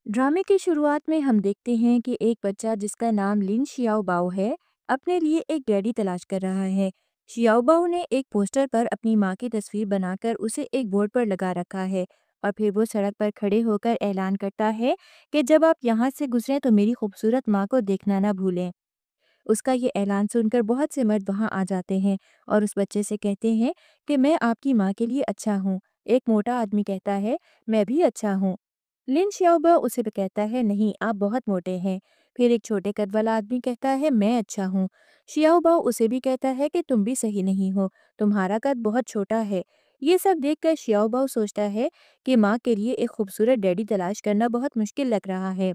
ड्रामे की शुरुआत में हम देखते हैं कि एक बच्चा जिसका नाम लिन शियाओबाओ है अपने लिए एक डैडी तलाश कर रहा है। शियाओबाओ ने एक पोस्टर पर अपनी माँ की तस्वीर बनाकर उसे एक बोर्ड पर लगा रखा है और फिर वो सड़क पर खड़े होकर ऐलान करता है कि जब आप यहाँ से गुजरें तो मेरी खूबसूरत माँ को देखना ना भूलें। उसका ये ऐलान सुनकर बहुत से मर्द वहाँ आ जाते हैं और उस बच्चे से कहते हैं कि मैं आपकी माँ के लिए अच्छा हूँ। एक मोटा आदमी कहता है, मैं भी अच्छा हूँ। लिन श्याओबा उसे भी कहता है, नहीं आप बहुत मोटे हैं। फिर एक छोटे कद वाला आदमी कहता है, मैं अच्छा हूँ। श्याओबा उसे भी कहता है कि तुम भी सही नहीं हो, तुम्हारा कद बहुत छोटा है। ये सब देखकर श्याओबाओ सोचता है कि माँ के लिए एक खूबसूरत डैडी तलाश करना बहुत मुश्किल लग रहा है।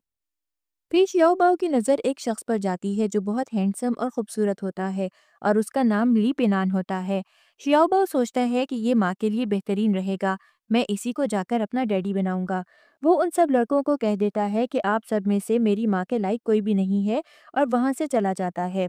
फिर श्याओबाओ की नज़र एक शख्स पर जाती है जो बहुत हैंडसम और खूबसूरत होता है और उसका नाम ली पेनान होता है। श्याओबाओ सोचता है कि ये माँ के लिए बेहतरीन रहेगा, मैं इसी को जाकर अपना डैडी बनाऊंगा। वो उन सब लड़कों को कह देता है कि आप सब में से मेरी माँ के लायक कोई भी नहीं है और वहाँ से चला जाता है।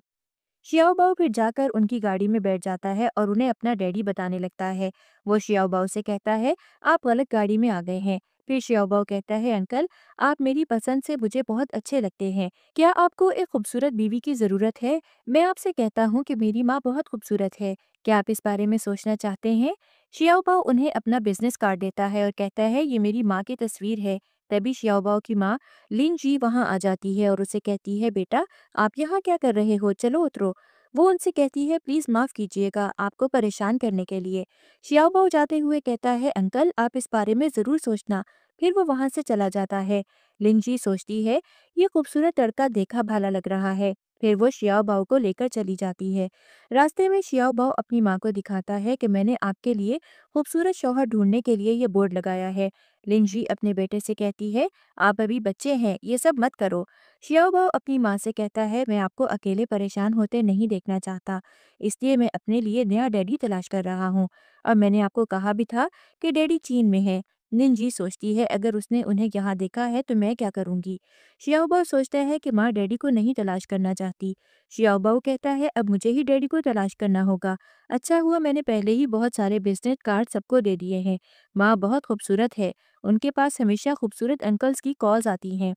शियाओबाओ फिर जाकर उनकी गाड़ी में बैठ जाता है और उन्हें अपना डैडी बताने लगता है। वो शियाओबाओ से कहता है, आप गलत गाड़ी में आ गए हैं। फिर शियाओबाओ कहता है, अंकल आप मेरी पसंद से मुझे बहुत अच्छे लगते हैं। क्या आपको एक खूबसूरत बीवी की ज़रूरत है? मैं आपसे कहता हूँ कि मेरी माँ बहुत खूबसूरत है। क्या आप इस बारे में सोचना चाहते हैं? शियाओबाओ उन्हें अपना बिजनेस कार्ड देता है और कहता है, ये मेरी माँ की तस्वीर है। तभी शियाओबाओ की माँ लिन जी वहाँ आ जाती है और उसे कहती है, बेटा आप यहाँ क्या कर रहे हो? चलो उतरो। वो उनसे कहती है, प्लीज़ माफ़ कीजिएगा आपको परेशान करने के लिए। शियाओबाओ जाते हुए कहता है, अंकल आप इस बारे में ज़रूर सोचना। फिर वो वहाँ से चला जाता है। लिंजी सोचती है, ये खूबसूरत लड़का देखा भाला लग रहा है। फिर वो शियाओबाओ को लेकर चली जाती है। रास्ते में शियाओबाओ अपनी माँ को दिखाता है कि मैंने आपके लिए खूबसूरत शौहर ढूंढने के लिए ये बोर्ड लगाया है। लिंजी अपने बेटे से कहती है, आप अभी बच्चे हैं, ये सब मत करो। शियाओबाओ अपनी माँ से कहता है, मैं आपको अकेले परेशान होते नहीं देखना चाहता, इसलिए मैं अपने लिए नया डैडी तलाश कर रहा हूँ। और मैंने आपको कहा भी था कि डैडी चीन में है। निंजी सोचती है, अगर उसने उन्हें यहाँ देखा है तो मैं क्या करूँगी। शियाओबाओ सोचता है कि माँ डैडी को नहीं तलाश करना चाहती। शियाओबाओ कहता है, अब मुझे ही डैडी को तलाश करना होगा। अच्छा हुआ मैंने पहले ही बहुत सारे बिजनेस कार्ड सबको दे दिए हैं। माँ बहुत खूबसूरत है, उनके पास हमेशा खूबसूरत अंकल्स की कॉल्स आती हैं।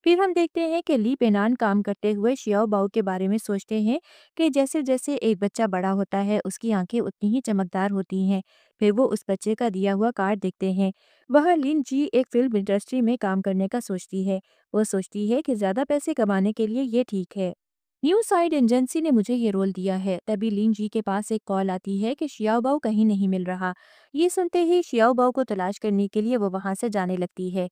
फिर हम देखते हैं कि ली पेनान काम करते हुए शियाओ बाओ के बारे में सोचते हैं कि जैसे जैसे एक बच्चा बड़ा होता है उसकी आंखें उतनी ही चमकदार होती हैं। फिर वो उस बच्चे का दिया हुआ कार्ड देखते हैं। वह लिन जी एक फिल्म इंडस्ट्री में काम करने का सोचती है। वो सोचती है कि ज़्यादा पैसे कमाने के लिए ये ठीक है। न्यू साइड एजेंसी ने मुझे ये रोल दिया है। तभी लिन जी के पास एक कॉल आती है कि शियाओ बाओ कहीं नहीं मिल रहा। ये सुनते ही शियाओ बाओ को तलाश करने के लिए वो वहां से जाने लगती है।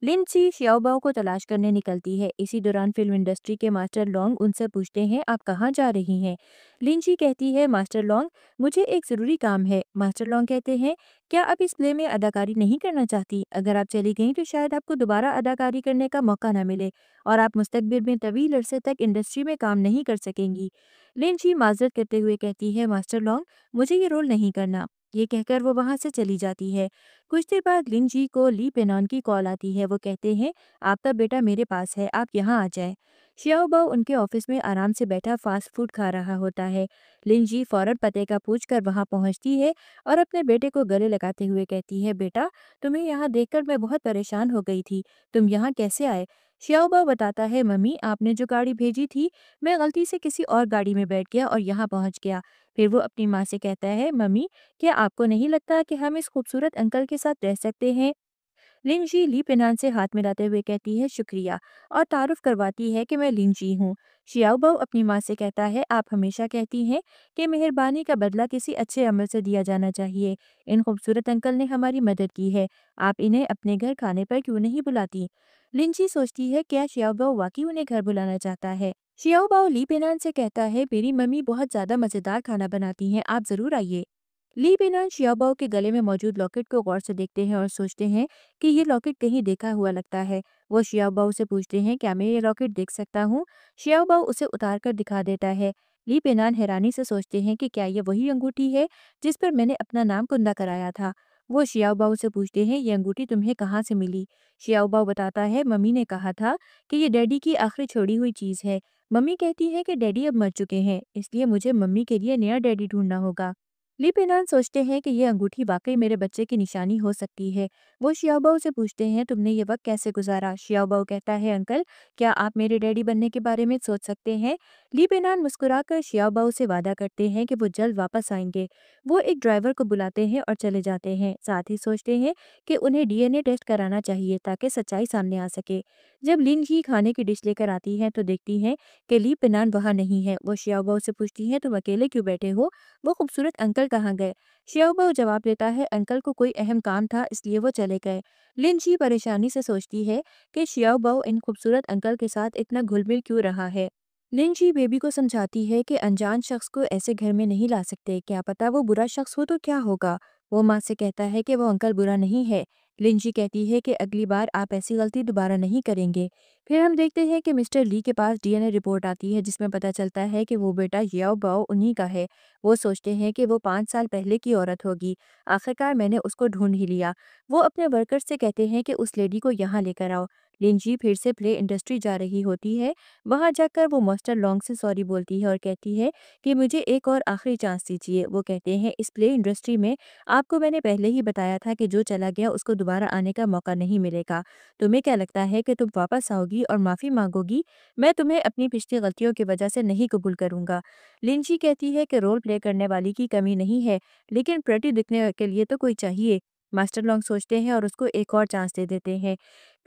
लिंडसी शियाओबाओ को तलाश करने निकलती है। इसी दौरान फिल्म इंडस्ट्री के मास्टर लॉन्ग उनसे पूछते हैं, आप कहाँ जा रही हैं? लिंची कहती है, मास्टर लॉन्ग मुझे एक ज़रूरी काम है। मास्टर लॉन्ग कहते हैं, क्या आप इस प्ले में अदाकारी नहीं करना चाहती? अगर आप चली गई तो शायद आपको दोबारा अदाकारी करने का मौका ना मिले और आप मुस्तकबिल में तवील अरसे तक इंडस्ट्री में काम नहीं कर सकेंगी। लिंची माजरत करते हुए कहती है, मास्टर लॉन्ग मुझे ये रोल नहीं करना। ये कहकर वो वहाँ से चली जाती है। कुछ देर बाद लिन जी को ली पेनॉन की कॉल आती है। वो कहते हैं, आपका बेटा मेरे पास है, आप यहाँ आ जाएं। शियाओबाओ उनके ऑफिस में आराम से बैठा फास्ट फूड खा रहा होता है। लिन जी फौरन पते का पूछकर वहाँ पहुँचती है और अपने बेटे को गले लगाते हुए कहती है, बेटा तुम्हें यहाँ देखकर मैं बहुत परेशान हो गई थी, तुम यहाँ कैसे आए? शियाओबाओ बताता है, मम्मी आपने जो गाड़ी भेजी थी मैं गलती से किसी और गाड़ी में बैठ गया और यहाँ पहुँच गया। फिर वो अपनी माँ से कहता है, मम्मी क्या आपको नहीं लगता कि हम इस खूबसूरत अंकल के साथ रह सकते हैं? लिंजी ली पेनान से हाथ मिलाते हुए कहती है, शुक्रिया, और तारुफ करवाती है कि मैं लिंजी हूँ। शियाओबाओ अपनी माँ से कहता है, आप हमेशा कहती हैं कि मेहरबानी का बदला किसी अच्छे अमल से दिया जाना चाहिए। इन खूबसूरत अंकल ने हमारी मदद की है, आप इन्हें अपने घर खाने पर क्यों नहीं बुलाती? लिंजी सोचती है, क्या शियाओबाओ वाकई उन्हें घर बुलाना चाहता है? शियाओबाओ ली पेनान से कहता है, मेरी मम्मी बहुत ज़्यादा मज़ेदार खाना बनाती हैं, आप ज़रूर आइए। ली पेनान शियाओबाओ के गले में मौजूद लॉकेट को गौर से देखते हैं और सोचते हैं कि ये लॉकेट कहीं देखा हुआ लगता है। वो शियाओबाओ से पूछते हैं, क्या मैं ये लॉकेट देख सकता हूँ? शियाओबाओ उसे उतार कर दिखा देता है। ली पेनान हैरानी से सोचते हैं कि क्या ये वही अंगूठी है जिस पर मैंने अपना नाम कुंदा कराया था। वो शियाओबाओ से पूछते हैं, ये अंगूठी तुम्हें कहाँ से मिली? शियाओबाओ बताता है, मम्मी ने कहा था कि ये डैडी की आखिरी छोड़ी हुई चीज़ है। मम्मी कहती है कि डैडी अब मर चुके हैं, इसलिए मुझे मम्मी के लिए नया डैडी ढूंढना होगा। ली पेनान सोचते हैं कि ये अंगूठी वाकई मेरे बच्चे की निशानी हो सकती है। वो शियाओबाओ से पूछते हैं, तुमने ये वक्त कैसे गुजारा? शियाओबाओ कहता है, अंकल, क्या आप मेरे डैडी बनने के बारे में सोच सकते हैं? ली पेनान मुस्कुराकर शियाओबाओ से वादा करते हैं कि वो जल्द वापस आएंगे। वो एक ड्राइवर को बुलाते हैं और चले जाते हैं। साथ ही सोचते हैं कि उन्हें डीएनए टेस्ट कराना चाहिए ताकि सच्चाई सामने आ सके। जब लिन ही खाने की डिश लेकर आती है तो देखती हैं कि ली पेनान वहाँ नहीं है। वो शियाओबाओ से पूछती है, तुम अकेले क्यों बैठे हो? वो खूबसूरत अंकल कहाँ गए? श्याओबाओ जवाब देता है, अंकल को कोई अहम काम था इसलिए वो चले गए। लिन जी परेशानी से सोचती है कि श्याओबाओ इन खूबसूरत अंकल के साथ इतना घुल-मिल क्यों रहा है। लिन जी बेबी को समझाती है कि अनजान शख्स को ऐसे घर में नहीं ला सकते, क्या पता वो बुरा शख्स हो तो क्या होगा। वो माँ से कहता है कि वो अंकल बुरा नहीं है। लिन जी कहती है कि अगली बार आप ऐसी गलती दोबारा नहीं करेंगे। फिर हम देखते हैं कि मिस्टर ली के पास डीएनए रिपोर्ट आती है जिसमें पता चलता है कि वो बेटा याओ बाओ उन्हीं का है। वो सोचते हैं कि वो 5 साल पहले की औरत होगी। आखिरकार मैंने उसको ढूँढ ही लिया। वो अपने वर्कर्स से कहते हैं कि उस लेडी को यहाँ लेकर आओ। लिंजी फिर से प्ले इंडस्ट्री जा रही होती है। वहाँ जाकर वो मास्टर लॉन्ग से सॉरी बोलती है और कहती है कि मुझे एक और आखिरी चांस दीजिए। वो कहते हैं, इस प्ले इंडस्ट्री में आपको मैंने पहले ही बताया था कि जो चला गया उसको दोबारा आने का मौका नहीं मिलेगा। तुम्हें क्या लगता है कि तुम वापस आओगी और माफ़ी मांगोगी? मैं तुम्हें अपनी पिछली गलतियों की वजह से नहीं कबूल करूँगा। लिंची कहती है कि रोल प्ले करने वाली की कमी नहीं है, लेकिन प्रेटी दिखने के लिए तो कोई चाहिए। मास्टर लॉन्ग सोचते हैं और उसको एक और चांस दे देते हैं।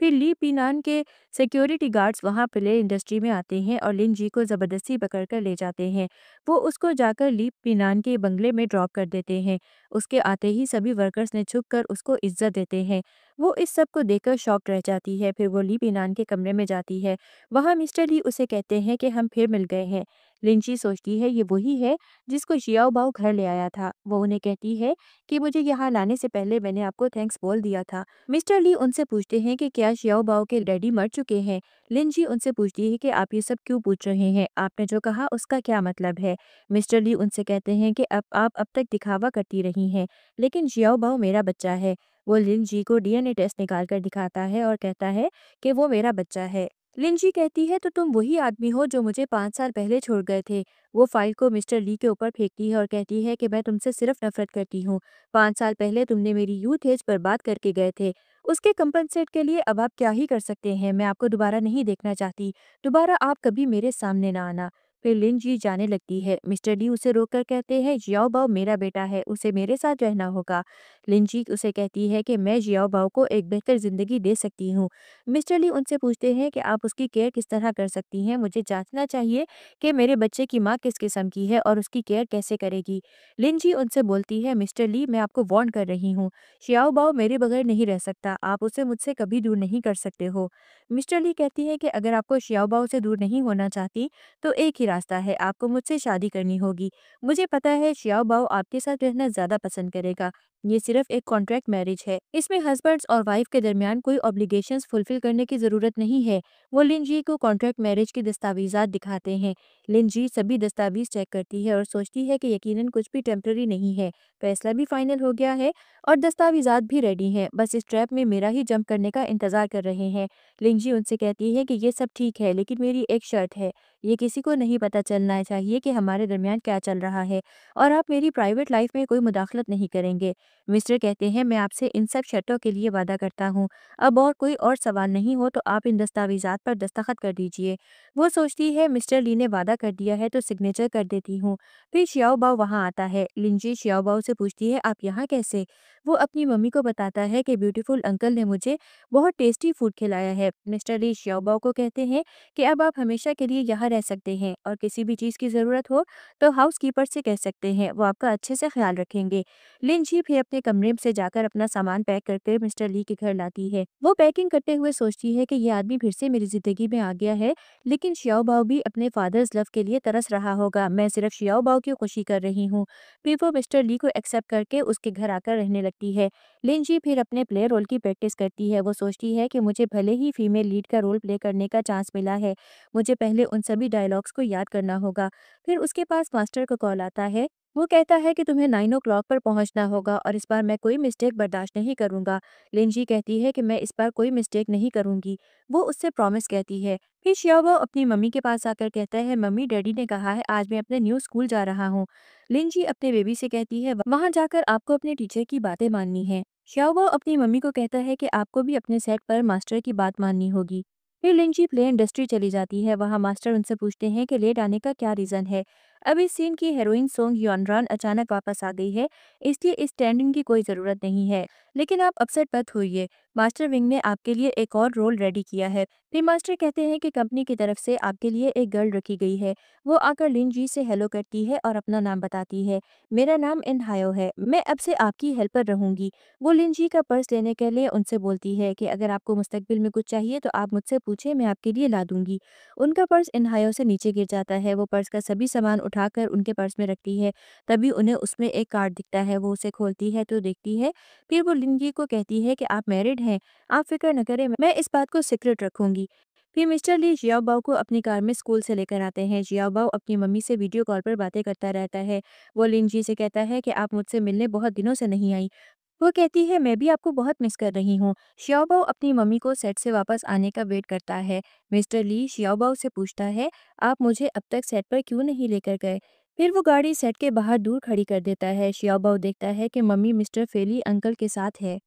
फिर ली पीनान के सिक्योरिटी गार्ड्स वहां प्ले इंडस्ट्री में आते हैं और लिन जी को ज़बरदस्ती पकड़कर ले जाते हैं। वो उसको जाकर ली पीनान के बंगले में ड्रॉप कर देते हैं। उसके आते ही सभी वर्कर्स ने छुप कर उसको इज्जत देते हैं। वो इस सब को देखकर शॉक रह जाती है। फिर वो ली पीनान के कमरे में जाती है। वहाँ मिस्टर ली उसे कहते हैं कि हम फिर मिल गए हैं। लिंची सोचती है ये वही है जिसको जियाओ बाओ घर ले आया था। वो उन्हें कहती है कि मुझे यहाँ लाने से पहले मैंने आपको थैंक्स बोल दिया था। मिस्टर ली उनसे पूछते हैं कि क्या जियाओ बाओ के डैडी मर चुके हैं। लिंची उनसे पूछती है कि आप ये सब क्यों पूछ रहे हैं, आपने जो कहा उसका क्या मतलब है। मिस्टर ली उनसे कहते हैं कि अब तक दिखावा करती रही हैं, लेकिन जियाओ बाओ मेरा बच्चा है। वो लिन जी को डीएनए टेस्ट निकाल कर दिखाता है और कहता है कि वो मेरा बच्चा है। लिंजी कहती है, तो तुम वही आदमी हो जो मुझे 5 साल पहले छोड़ गए थे। वो फाइल को मिस्टर ली के ऊपर फेंकती है और कहती है कि मैं तुमसे सिर्फ नफरत करती हूँ। 5 साल पहले तुमने मेरी यूथ एज बर्बाद करके गए थे। उसके कंपनसेट के लिए अब आप क्या ही कर सकते हैं। मैं आपको दोबारा नहीं देखना चाहती। दोबारा आप कभी मेरे सामने ना आना। फिर लिन जी जाने लगती है। मिस्टर ली उसे रोककर कहते हैं, जियाओ बाओ मेरा बेटा है, उसे मेरे साथ रहना होगा। लिन जी उसे कहती है कि मैं जियाओ बाओ को एक बेहतर जिंदगी दे सकती हूँ। मिस्टर ली उनसे पूछते हैं कि आप उसकी केयर किस तरह कर सकती हैं। मुझे जांचना चाहिए कि मेरे बच्चे की माँ किस किस्म की है और उसकी केयर कैसे करेगी। लिन जी उनसे बोलती है, मिस्टर ली मैं आपको वार्न कर रही हूँ, शियाओ बाओ मेरे बगैर नहीं रह सकता, आप उसे मुझसे कभी दूर नहीं कर सकते हो। मिस्टर ली कहती है कि अगर आपको शियाओ बाओ से दूर नहीं होना चाहती तो एक ही रास्ता है, आपको मुझसे शादी करनी होगी। मुझे पता है शियाओ बाओ आपके साथ रहना ज्यादा पसंद करेगा। ये सिर्फ एक कॉन्ट्रैक्ट मैरिज है, इसमें हस्बैंड्स और वाइफ के दरमियान कोई ऑब्लिगेशंस फुलफिल करने की जरूरत नहीं है। वो लिनजी को कॉन्ट्रैक्ट मैरिज के दस्तावेजात दिखाते हैं। लिनजी सभी दस्तावेज चेक करती है और सोचती है कि यकीनन कुछ भी टेम्पररी नहीं है, फैसला भी फाइनल हो गया है और दस्तावेजात भी रेडी हैं, बस इस ट्रैप में मेरा ही जंप करने का इंतजार कर रहे हैं। लिनजी उनसे कहती है कि ये सब ठीक है, लेकिन मेरी एक शर्त है, ये किसी को नहीं पता चलना चाहिए कि हमारे दरमियान क्या चल रहा है और आप मेरी प्राइवेट लाइफ में कोई मुदाखलत नहीं करेंगे। मिस्टर कहते हैं, मैं आपसे इन सब शर्तों के लिए वादा करता हूँ। अब और कोई और सवाल नहीं हो तो आप इन दस्तावेजात पर दस्तखत कर दीजिए। वो सोचती है मिस्टर ली ने वादा कर दिया है तो सिग्नेचर कर देती हूँ। फिर शियाओ बाओ वहाँ आता है। लिंजी शियाओ बाओ से पूछती है, आप यहाँ कैसे? वो अपनी मम्मी को बताता है कि ब्यूटीफुल अंकल ने मुझे बहुत टेस्टी फूड खिलाया है। मिस्टर ली शियाओ बाओ को कहते हैं कि अब आप हमेशा के लिए यहाँ रह सकते हैं और किसी भी चीज़ की ज़रूरत हो तो हाउस कीपर से कह सकते हैं, वो आपका अच्छे से ख्याल रखेंगे। लिन जी फिर अपने कमरे से जाकर अपना सामान पैक करके मिस्टर ली के घर लाती है। वो पैकिंग करते हुए सोचती है कि ये आदमी फिर से मेरी जिंदगी में आ गया है, लेकिन शियाओ बाओ भी अपने फादर्स लव के लिए तरस रहा होगा। मैं सिर्फ शियाओ बाओ की खुशी कर रही हूँ। फिर वो मिस्टर ली को एक्सेप्ट करके उसके घर आकर रहने लगती है। लिन जी फिर अपने प्ले रोल की प्रैक्टिस करती है। वो सोचती है कि मुझे भले ही फीमेल लीड का रोल प्ले करने का चांस मिला है, मुझे पहले उन सभी डायलॉग्स को याद करना होगा। फिर उसके पास मास्टर का कॉल आता है। वो कहता है कि तुम्हें 9 ओ क्लॉक पर पहुंचना होगा और इस बार मैं कोई मिस्टेक बर्दाश्त नहीं करूंगा। लिंजी कहती है कि मैं इस बार कोई मिस्टेक नहीं करूंगी। वो उससे प्रॉमिस कहती है। फिर शियाओ अपनी मम्मी के पास आकर कहता है, मम्मी डैडी ने कहा है आज मैं अपने न्यू स्कूल जा रहा हूँ। लिंजी अपने बेबी से कहती है वहां जाकर आपको अपने टीचर की बातें माननी है। शियाओ अपनी मम्मी को कहता है कि आपको भी अपने सेट पर मास्टर की बात माननी होगी। फिर लिंजी प्ले इंडस्ट्री चली जाती है। वहां मास्टर उनसे पूछते हैं कि लेट आने का क्या रीजन है। अब इस सीन की हीरोइन सोंग यॉनरान अचानक वापस आ गई है, इसलिए इस स्टैंडिंग की कोई ज़रूरत नहीं है। लेकिन आप अपसेट मत होइए, मास्टर विंग ने आपके लिए एक और रोल रेडी किया है। फिर मास्टर कहते हैं कि कंपनी की तरफ से आपके लिए एक गर्ल रखी गई है। वो आकर लिन जी से हेलो करती है और अपना नाम बताती है। मेरा नाम इन हायो है, मैं अब से आपकी हेल्पर रहूंगी। वो लिन जी का पर्स लेने के लिए उनसे बोलती है कि अगर आपको मुस्तकबिल में कुछ चाहिए तो आप मुझसे पूछे, मैं आपके लिए ला दूंगी। उनका पर्स इनहायो से नीचे गिर जाता है। वो पर्स का सभी सामान उठाकर उनके पर्स में रखती है। तभी उन्हें उसमें एक कार्ड दिखता है। वो उसे खोलती है तो देखती है। फिर वो लिंजी को कहती है कि आप मैरिड हैं, आप फिक्र न करें, मैं इस बात को सीक्रेट रखूंगी। फिर मिस्टर ली जियाओबाओ को अपनी कार में स्कूल से लेकर आते हैं। जियाओबाओ अपनी मम्मी से वीडियो कॉल पर बातें करता रहता है। वो लिंजी से कहता है कि आप मुझसे मिलने बहुत दिनों से नहीं आई। वो कहती है मैं भी आपको बहुत मिस कर रही हूँ। शियाओबाओ अपनी मम्मी को सेट से वापस आने का वेट करता है। मिस्टर ली शियाओबाओ से पूछता है, आप मुझे अब तक सेट पर क्यों नहीं लेकर गए। फिर वो गाड़ी सेट के बाहर दूर खड़ी कर देता है। शियाओबाओ देखता है कि मम्मी मिस्टर फेली अंकल के साथ है।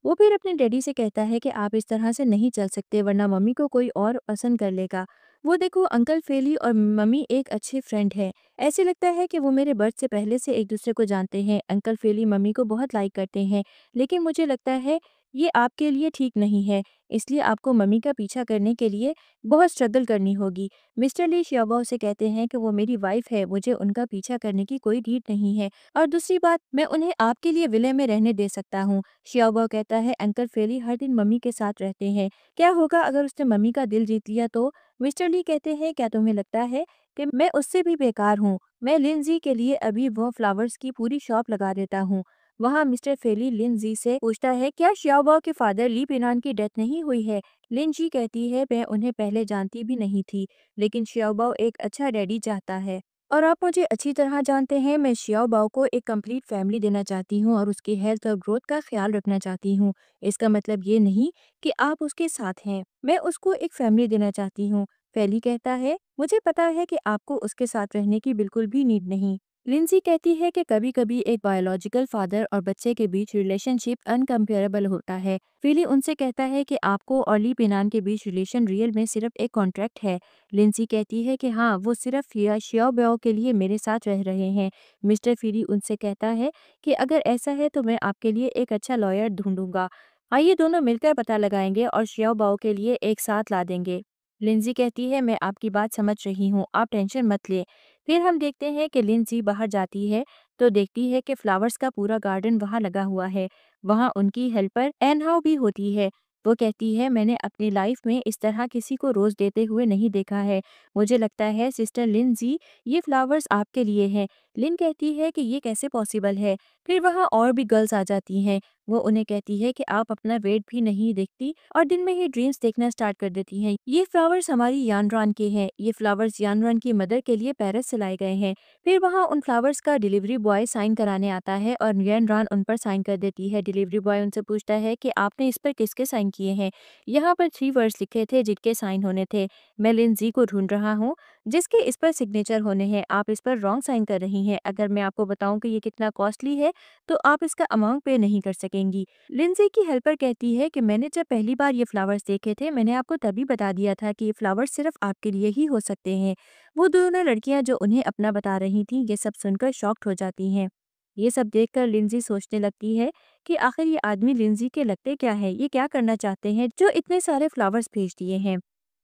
वो फिर अपने डैडी से कहता है कि आप इस तरह से नहीं चल सकते वरना मम्मी को कोई और पसंद कर लेगा। वो देखो अंकल फेली और मम्मी एक अच्छे फ्रेंड है। ऐसे लगता है कि वो मेरे बर्थ से पहले से एक दूसरे को जानते हैं। अंकल फेली मम्मी को बहुत लाइक करते हैं, लेकिन मुझे लगता है ये आपके लिए ठीक नहीं है, इसलिए आपको मम्मी का पीछा करने के लिए बहुत स्ट्रगल करनी होगी। मिस्टर ली शियाओ से कहते हैं कि वो मेरी वाइफ है, मुझे उनका पीछा करने की कोई नीड नहीं है, और दूसरी बात मैं उन्हें आपके लिए विले में रहने दे सकता हूँ। शियाओ कहता है अंकल फेली हर दिन मम्मी के साथ रहते हैं, क्या होगा अगर उसने मम्मी का दिल जीत लिया तो। मिस्टर ली कहते हैं क्या तुम्हें लगता है कि मैं उससे भी बेकार हूँ। मैं लिंजी के लिए अभी वो फ्लावर्स की पूरी शॉप लगा देता हूँ। वहाँ मिस्टर फेली लिंजी से पूछता है क्या शियाओ के फादर ली पिनान की डेथ नहीं हुई है। लिंजी कहती है मैं उन्हें पहले जानती भी नहीं थी, लेकिन शियाओ एक अच्छा डैडी चाहता है और आप मुझे अच्छी तरह जानते हैं। मैं शियाओ बाओ को एक कंप्लीट फैमिली देना चाहती हूँ और उसकी हेल्थ और ग्रोथ का ख्याल रखना चाहती हूँ। इसका मतलब ये नहीं कि आप उसके साथ हैं, मैं उसको एक फैमिली देना चाहती हूँ। फैली कहता है मुझे पता है कि आपको उसके साथ रहने की बिल्कुल भी नीड नहीं। लिंजी कहती है कि कभी कभी एक बायोलॉजिकल फादर और बच्चे के बीच रिलेशनशिप अनकम्पेरेबल होता है। फिली उनसे कहता है कि आपको और ली पिनान के बीच रिलेशन रियल में सिर्फ एक कॉन्ट्रैक्ट है। लिंसी कहती है कि हाँ वो सिर्फ शियाओ ब्याओ के लिए मेरे साथ रह रहे हैं। मिस्टर फीरी उनसे कहता है कि अगर ऐसा है तो मैं आपके लिए एक अच्छा लॉयर ढूंढूंगा। आइए दोनों मिलकर पता लगाएंगे और शियाओ बाओ के लिए एक साथ ला देंगे। लिंजी कहती है मैं आपकी बात समझ रही हूँ, आप टेंशन मत ले। फिर हम देखते हैं कि लिंजी बाहर जाती है तो देखती है कि फ्लावर्स का पूरा गार्डन वहाँ लगा हुआ है। वहाँ उनकी हेल्पर एनहाओ भी होती है। वो कहती है मैंने अपनी लाइफ में इस तरह किसी को रोज देते हुए नहीं देखा है। मुझे लगता है सिस्टर लिंजी ये फ्लावर्स आपके लिए हैं। लिन कहती है कि ये कैसे पॉसिबल है। फिर वहाँ और भी गर्ल्स आ जाती हैं। वो उन्हें कहती है कि आप अपना वेट भी नहीं देखती और दिन में ही ड्रीम्स देखना स्टार्ट कर देती हैं। ये फ्लावर्स हमारी यानरान के हैं। ये फ्लावर्स यानरान की मदर के लिए पेरिस से लाए गए हैं। फिर वहाँ उन फ्लावर्स का डिलीवरी बॉय साइन कराने आता है और यानरान उन पर साइन कर देती है। डिलीवरी बॉय उनसे पूछता है कि आपने इस पर किसके साइन किए हैं। यहाँ पर 3 वर्ड्स लिखे थे जिनके साइन होने थे। मैं लिंजी को ढूंढ रहा हूँ जिसके इस पर सिग्नेचर होने हैं। आप इस पर रॉन्ग साइन कर रही हैं। अगर मैं आपको बताऊं कि ये कितना कॉस्टली है तो आप इसका अमाउंट पे नहीं कर सकेंगी। लिंजी की हेल्पर कहती है कि मैंने जब पहली बार ये फ्लावर्स देखे थे मैंने आपको तभी बता दिया था कि ये फ्लावर्स सिर्फ आपके लिए ही हो सकते हैं। वो दोनों लड़कियां जो उन्हें अपना बता रही थीं ये सब सुनकर शॉक्ड हो जाती हैं। ये सब देखकर लिंजी सोचने लगती है कि आखिर ये आदमी लिंजी के लगते क्या है, ये क्या करना चाहते हैं जो इतने सारे फ्लावर्स भेज दिए हैं।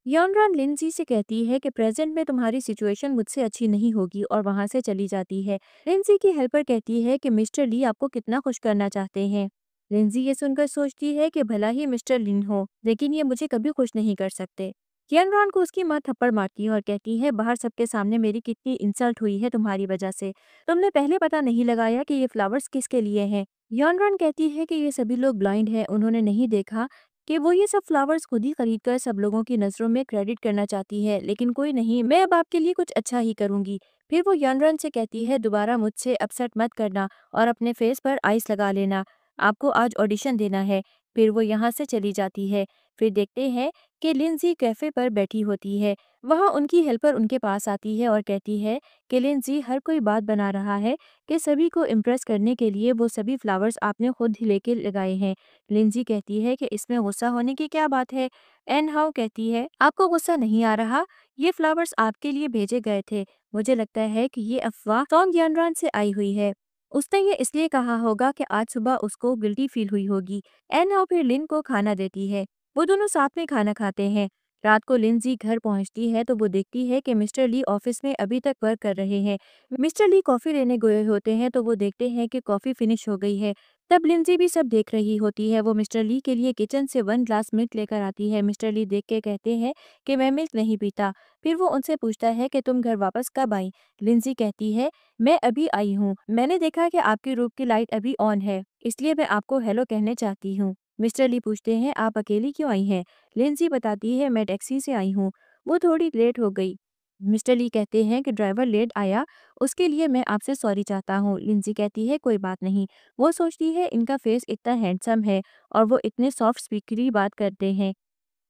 यॉनरान लिंजी से कहती है कि प्रेजेंट में तुम्हारी सिचुएशन मुझसे अच्छी नहीं होगी और वहां से चली जाती है। लिंजी की हेल्पर कहती है कि मिस्टर ली आपको कितना खुश करना चाहते हैं। लिंजी ये सुनकर सोचती है कि भला ही मिस्टर लिन हो, लेकिन ये मुझे कभी खुश नहीं कर सकते। यॉनरान को उसकी माँ थप्पड़ मारती है और कहती है बाहर सबके सामने मेरी कितनी इंसल्ट हुई है तुम्हारी वजह से। तुमने पहले पता नहीं लगाया कि ये फ्लावर्स किसके लिए हैं। यॉनरान कहती है कि ये सभी लोग ब्लाइंड हैं, उन्होंने नहीं देखा कि वो ये सब फ्लावर्स खुद ही खरीद कर सब लोगों की नज़रों में क्रेडिट करना चाहती है, लेकिन कोई नहीं, मैं अब आपके लिए कुछ अच्छा ही करूंगी। फिर वो यानरन से कहती है, दोबारा मुझसे अपसेट मत करना और अपने फेस पर आइस लगा लेना, आपको आज ऑडिशन देना है। फिर वो यहाँ से चली जाती है। फिर देखते हैं कि लिंजी कैफ़े पर बैठी होती है। वहाँ उनकी हेल्पर उनके पास आती है और कहती है कि लिंजी हर कोई बात बना रहा है कि सभी को इम्प्रेस करने के लिए वो सभी फ्लावर्स आपने खुद ही लेके लगाए हैं। लिंजी कहती है कि इसमें गुस्सा होने की क्या बात है। एन हाउ कहती है, आपको गुस्सा नहीं आ रहा, ये फ्लावर्स आपके लिए भेजे गए थे। मुझे लगता है कि ये अफवाह सॉन्ग यानरान से आई हुई है। उसने ये इसलिए कहा होगा कि आज सुबह उसको गिल्टी फील हुई होगी। एन हाउ फिर लिन को खाना देती है। वो दोनों साथ में खाना खाते हैं। रात को लिंजी घर पहुंचती है तो वो देखती है कि मिस्टर ली ऑफिस में अभी तक वर्क कर रहे हैं। मिस्टर ली कॉफ़ी लेने गए होते हैं तो वो देखते हैं कि कॉफ़ी फिनिश हो गई है। तब लिंजी भी सब देख रही होती है। वो मिस्टर ली के लिए किचन से 1 ग्लास मिल्क लेकर आती है। मिस्टर ली देख के कहते हैं कि मैं मिल्क नहीं पीता। फिर वो उनसे पूछता है कि तुम घर वापस कब आई। लिंजी कहती है, मैं अभी आई हूँ। मैंने देखा कि आपकी रूम की लाइट अभी ऑन है, इसलिए मैं आपको हेलो कहने चाहती हूँ। मिस्टर ली पूछते हैं, आप अकेली क्यों आई हैं? लिंजी बताती है, मैं टैक्सी से आई हूँ, वो थोड़ी लेट हो गई। मिस्टर ली कहते हैं कि ड्राइवर लेट आया, उसके लिए मैं आपसे सॉरी चाहता हूँ। लिंजी कहती है, कोई बात नहीं। वो सोचती है इनका फेस इतना हैंडसम है और वो इतने सॉफ्ट स्पीकरी बात करते हैं,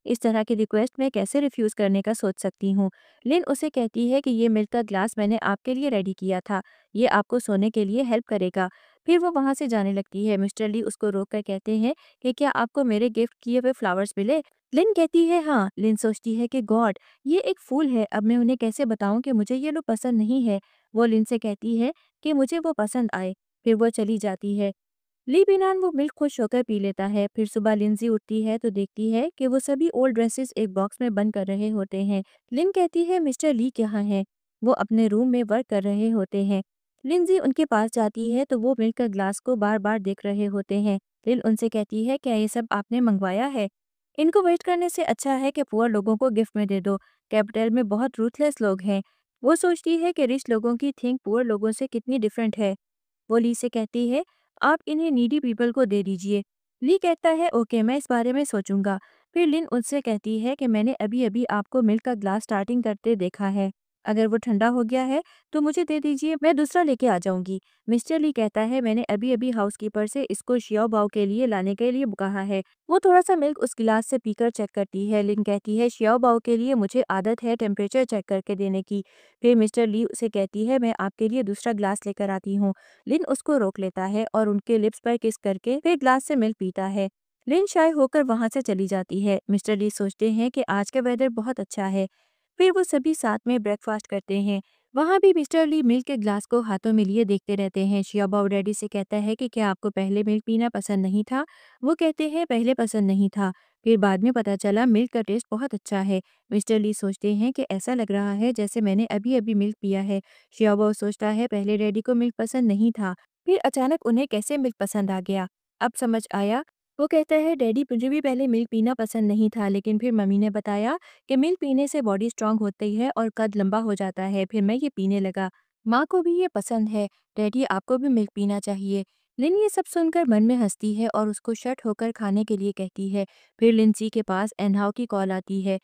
इस तरह की रिक्वेस्ट मैं कैसे रिफ्यूज़ करने का सोच सकती हूँ। लिन उसे कहती है कि ये मिल्क का ग्लास मैंने आपके लिए रेडी किया था, ये आपको सोने के लिए हेल्प करेगा। फिर वो वहाँ से जाने लगती है। मिस्टर ली उसको रोक कर कहते हैं कि क्या आपको मेरे गिफ्ट किए हुए फ्लावर्स मिले? लिन कहती है हाँ। लिन सोचती है कि गॉड, ये एक फूल है, अब मैं उन्हें कैसे बताऊँ कि मुझे ये लोग पसंद नहीं है। वो लिन से कहती है कि मुझे वो पसंद आए। फिर वो चली जाती है। ली बिनान वो मिल्क खुश होकर पी लेता है। फिर सुबह लिंजी उठती है तो देखती है कि वो सभी ओल्ड ड्रेसेस एक बॉक्स में बंद कर रहे होते हैं। लिन कहती है, मिस्टर ली कहाँ हैं? वो अपने रूम में वर्क कर रहे होते हैं। लिंजी उनके पास जाती है तो वो मिल्क का ग्लास को बार बार देख रहे होते हैं। लिन उनसे कहती है, क्या ये सब आपने मंगवाया है? इनको वेस्ट करने से अच्छा है कि पुअर लोगों को गिफ्ट में दे दो। कैपिटल में बहुत रूथलेस लोग हैं। वो सोचती है कि रिच लोगों की थिंक पुअर लोगों से कितनी डिफरेंट है। वो ली से कहती है, आप इन्हें नीडी पीपल को दे दीजिए। ली कहता है, ओके, मैं इस बारे में सोचूंगा। फिर लिन उनसे कहती है कि मैंने अभी अभी आपको मिल्क का ग्लास स्टार्टिंग करते देखा है, अगर वो ठंडा हो गया है तो मुझे दे दीजिए, मैं दूसरा लेके आ जाऊंगी। मिस्टर ली कहता है, मैंने अभी अभी हाउसकीपर से इसको शियाओ बाओ के लिए लाने के लिए कहा है। वो थोड़ा सा मिल्क उस गिलास से पीकर चेक करती है। लिन कहती है, शियाओ बाओ के लिए मुझे आदत है टेम्परेचर चेक करके देने की। फिर मिस्टर ली उसे कहती है, मैं आपके लिए दूसरा ग्लास लेकर आती हूँ। लिन उसको रोक लेता है और उनके लिप्स पर किस करके फिर ग्लास से मिल्क पीता है। लिन शाय होकर वहां से चली जाती है। मिस्टर ली सोचते हैं कि आज का वेदर बहुत अच्छा है। फिर वो सभी साथ में ब्रेकफास्ट करते हैं। वहाँ भी मिस्टर ली मिल्क के ग्लास को हाथों में लिए देखते रहते हैं। शियाबाओ डैडी से कहता है कि क्या आपको पहले मिल्क पीना पसंद नहीं था? वो कहते हैं, पहले पसंद नहीं था, फिर बाद में पता चला मिल्क का टेस्ट बहुत अच्छा है। मिस्टर ली सोचते हैं कि ऐसा लग रहा है जैसे मैंने अभी अभी मिल्क पिया है। शियाबाओ सोचता है, पहले डैडी को मिल्क पसंद नहीं था, फिर अचानक उन्हें कैसे मिल्क पसंद आ गया। अब समझ आया। वो कहता है, डैडी मुझे भी पहले मिल्क पीना पसंद नहीं था, लेकिन फिर मम्मी ने बताया कि मिल्क पीने से बॉडी स्ट्रांग होती है और कद लंबा हो जाता है, फिर मैं ये पीने लगा। माँ को भी ये पसंद है। डैडी आपको भी मिल्क पीना चाहिए। लिन ये सब सुनकर मन में हंसती है और उसको शर्ट होकर खाने के लिए कहती है। फिर लिंजी के पास एनहाओ की कॉल आती है।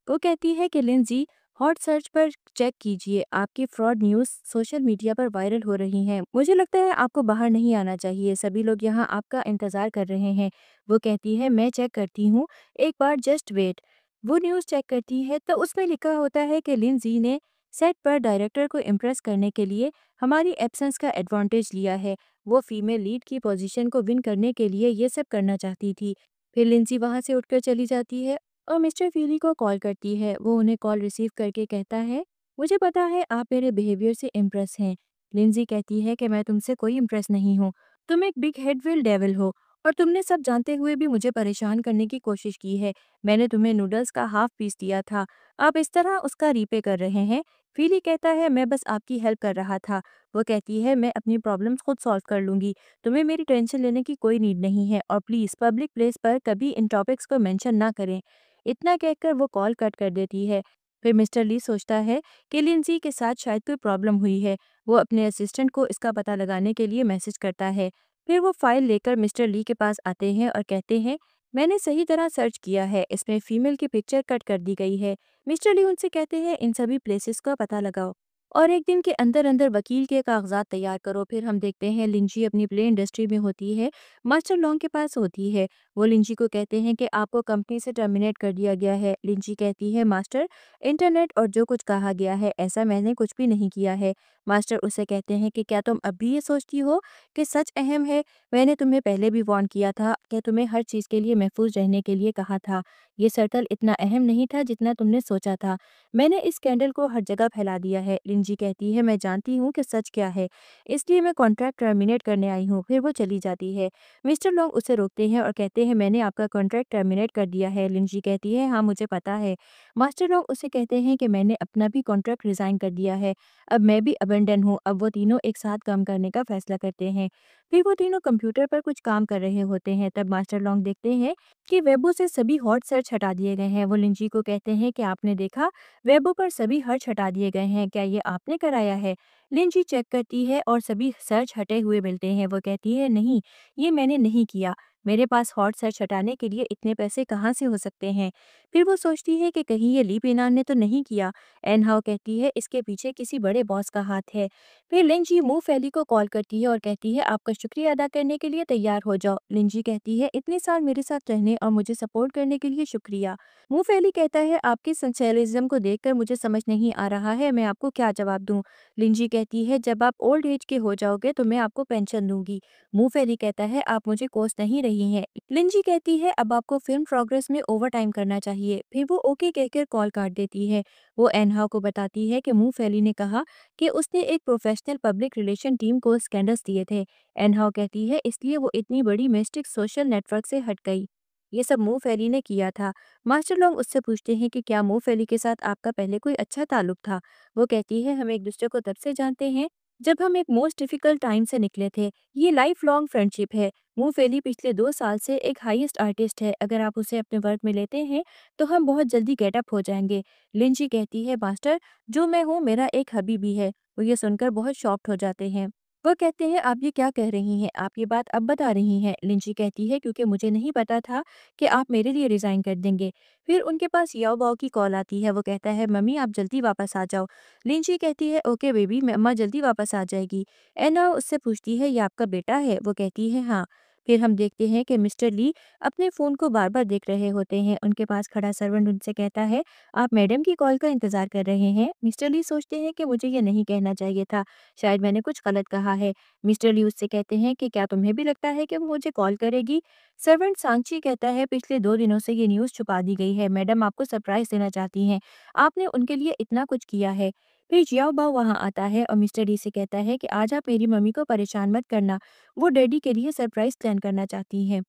वो कहती है कि लिंजी, हॉट सर्च पर चेक कीजिए, आपकी फ्रॉड न्यूज़ सोशल मीडिया पर वायरल हो रही हैं। मुझे लगता है आपको बाहर नहीं आना चाहिए, सभी लोग यहाँ आपका इंतज़ार कर रहे हैं। वो कहती है, मैं चेक करती हूँ, एक बार जस्ट वेट। वो न्यूज़ चेक करती है तो उसमें लिखा होता है कि लिंजी ने सेट पर डायरेक्टर को इम्प्रेस करने के लिए हमारी एब्सेंस का एडवांटेज लिया है। वो फीमेल लीड की पोजीशन को विन करने के लिए ये सब करना चाहती थी। फिर लिंजी वहाँ से उठकर चली जाती है और मिस्टर फीली को कॉल करती है। वो उन्हें कॉल रिसीव करके कहता है, मुझे पता है आप मेरे बिहेवियर से इम्प्रेस हैं। लिंजी कहती है कि मैं तुमसे कोई इम्प्रेस नहीं हूँ, तुम एक बिग हेड विल डेविल हो और तुमने सब जानते हुए भी मुझे परेशान करने की कोशिश की है। मैंने तुम्हें नूडल्स का हाफ पीस दिया था, आप इस तरह उसका रीपे कर रहे हैं। फीली कहता है, मैं बस आपकी हेल्प कर रहा था। वो कहती है, मैं अपनी प्रॉब्लम्स खुद सॉल्व कर लूंगी, तुम्हें मेरी टेंशन लेने की कोई नीड नहीं है और प्लीज़ पब्लिक प्लेस पर कभी इन टॉपिक्स को मेंशन ना करें। इतना कहकर वो कॉल कट कर देती है। फिर मिस्टर ली सोचता है कि लिंजी के साथ शायद कोई प्रॉब्लम हुई है। वो अपने असिस्टेंट को इसका पता लगाने के लिए मैसेज करता है। फिर वो फाइल लेकर मिस्टर ली के पास आते हैं और कहते हैं, मैंने सही तरह सर्च किया है, इसमें फीमेल की पिक्चर कट कर दी गई है। मिस्टर ली उनसे कहते हैं इन सभी प्लेसेस का पता लगाओ और एक दिन के अंदर अंदर वकील के कागजात तैयार करो। फिर हम देखते हैं लिंजी अपनी प्ले इंडस्ट्री में होती है, मास्टर लॉन्ग के पास होती है। वो लिंजी को कहते हैं कि आपको कंपनी से टर्मिनेट कर दिया गया है। लिंजी कहती है मास्टर, इंटरनेट और जो कुछ कहा गया है ऐसा मैंने कुछ भी नहीं किया है। मास्टर उसे कहते हैं कि क्या तुम अब भी ये सोचती हो कि सच अहम है? मैंने तुम्हें पहले भी वार्न किया था कि तुम्हें हर चीज़ के लिए महफूज रहने के लिए कहा था। ये सर्कल इतना अहम नहीं था जितना तुमने सोचा था। मैंने इस स्कैंडल को हर जगह फैला दिया है। लिंजी कहती है मैं जानती हूँ कि सच क्या है, इसलिए मैं कॉन्ट्रैक्ट टर्मिनेट करने आई हूँ। फिर वो चली जाती है। मिस्टर लॉन्ग उसे रोकते हैं और कहते हैं मैंने आपका कॉन्ट्रैक्ट टर्मिनेट कर दिया है। लिंजी कहती है हाँ मुझे पता है। मास्टर लॉन्ग उसे कहते हैं कि मैंने अपना भी कॉन्ट्रैक्ट रिज़ाइन कर दिया है। अब मैं भी अबेंडन हूँ। अब वो तीनों एक साथ काम करने का फैसला करते हैं। फिर वो तीनों कंप्यूटर पर कुछ काम कर रहे होते हैं। तब मास्टर लॉन्ग देखते हैं कि वेबो से सभी हॉट सर्च हटा दिए गए हैं। वो लिंजी को कहते हैं कि आपने देखा, वेबो पर सभी सर्च हटा दिए गए हैं, क्या ये आपने कराया है? लिंजी चेक करती है और सभी सर्च हटे हुए मिलते हैं। वो कहती है नहीं, ये मैंने नहीं किया। मेरे पास हॉट सर्च हटाने के लिए इतने पैसे कहाँ से हो सकते हैं? फिर वो सोचती है कि कहीं ये ली पेनान ने तो नहीं किया। एन हाउ कहती है इसके पीछे किसी बड़े बॉस का हाथ है। फिर लिंजी मू फैली को कॉल करती है और कहती है आपका शुक्रिया अदा करने के लिए तैयार हो जाओ। लिंजी कहती है इतने साल मेरे साथ रहने और मुझे सपोर्ट करने के लिए शुक्रिया। मू फैली कहता है आपके संसेलिज्म को देखकर मुझे समझ नहीं आ रहा है मैं आपको क्या जवाब दूं। लिंजी कहती है जब आप ओल्ड एज के हो जाओगे तो मैं आपको पेंशन दूंगी। मू फैली कहता है आप मुझे कोस नहीं रही हैं। लिंजी कहती है अब आपको फिल्म प्रोग्रेस में ओवर टाइम करना चाहिए। फिर वो ओके कहकर कॉल काट देती है। वो एनहाउ को बताती है कि मू फैली ने कहा कि उसने एक प्रोफेशनल पब्लिक रिलेशन टीम को स्कैंडल्स दिए थे। एनहाउ कहती है इसलिए वो इतनी बड़ी मिस्टिक सोशल नेटवर्क से हट गई। ये सब मू फैली ने किया था। मास्टर लोग उससे पूछते हैं कि क्या मू फैली के साथ आपका पहले कोई अच्छा ताल्लुक था? वो कहती है हम एक दूसरे को तब से जानते हैं जब हम एक मोस्ट डिफिकल्ट टाइम से निकले थे। ये लाइफ लॉन्ग फ्रेंडशिप है। मू फैली पिछले 2 साल से एक हाईएस्ट आर्टिस्ट है। अगर आप उसे अपने वर्क में लेते हैं तो हम बहुत जल्दी गेटअप हो जाएंगे। लिंजी कहती है मास्टर, जो मैं हूँ मेरा एक हबी भी है। वो ये सुनकर बहुत शॉक्ड हो जाते हैं। वो कहते हैं आप ये क्या कह रही हैं? आप ये बात अब बता रही हैं? लिंजी कहती है क्योंकि मुझे नहीं पता था कि आप मेरे लिए रिज़ाइन कर देंगे। फिर उनके पास याओ बाओ की कॉल आती है। वो कहता है मम्मी आप जल्दी वापस आ जाओ। लिंजी कहती है ओके बेबी, मम्मा जल्दी वापस आ जाएगी। एना उससे पूछती है ये आपका बेटा है? वो कहती है हाँ। फिर हम देखते हैं कि मिस्टर ली अपने फ़ोन को बार-बार देख रहे होते हैं। उनके पास खड़ा सर्वेंट उनसे कहता है आप मैडम की कॉल का इंतज़ार कर रहे हैं? मिस्टर ली सोचते हैं कि मुझे ये नहीं कहना चाहिए था, शायद मैंने कुछ गलत कहा है। मिस्टर ली उससे कहते हैं कि क्या तुम्हें भी लगता है कि वो मुझे कॉल करेगी? सर्वेंट सांची कहता है पिछले 2 दिनों से ये न्यूज़ छुपा दी गई है। मैडम आपको सरप्राइज़ देना चाहती हैं। आपने उनके लिए इतना कुछ किया है। फिर जियाओ बाओ वहाँ आता है और मिस्टर ली से कहता है कि आज आप मेरी मम्मी को परेशान मत करना। वो डैडी के लिए सरप्राइज़ प्लान करना चाहती हैं।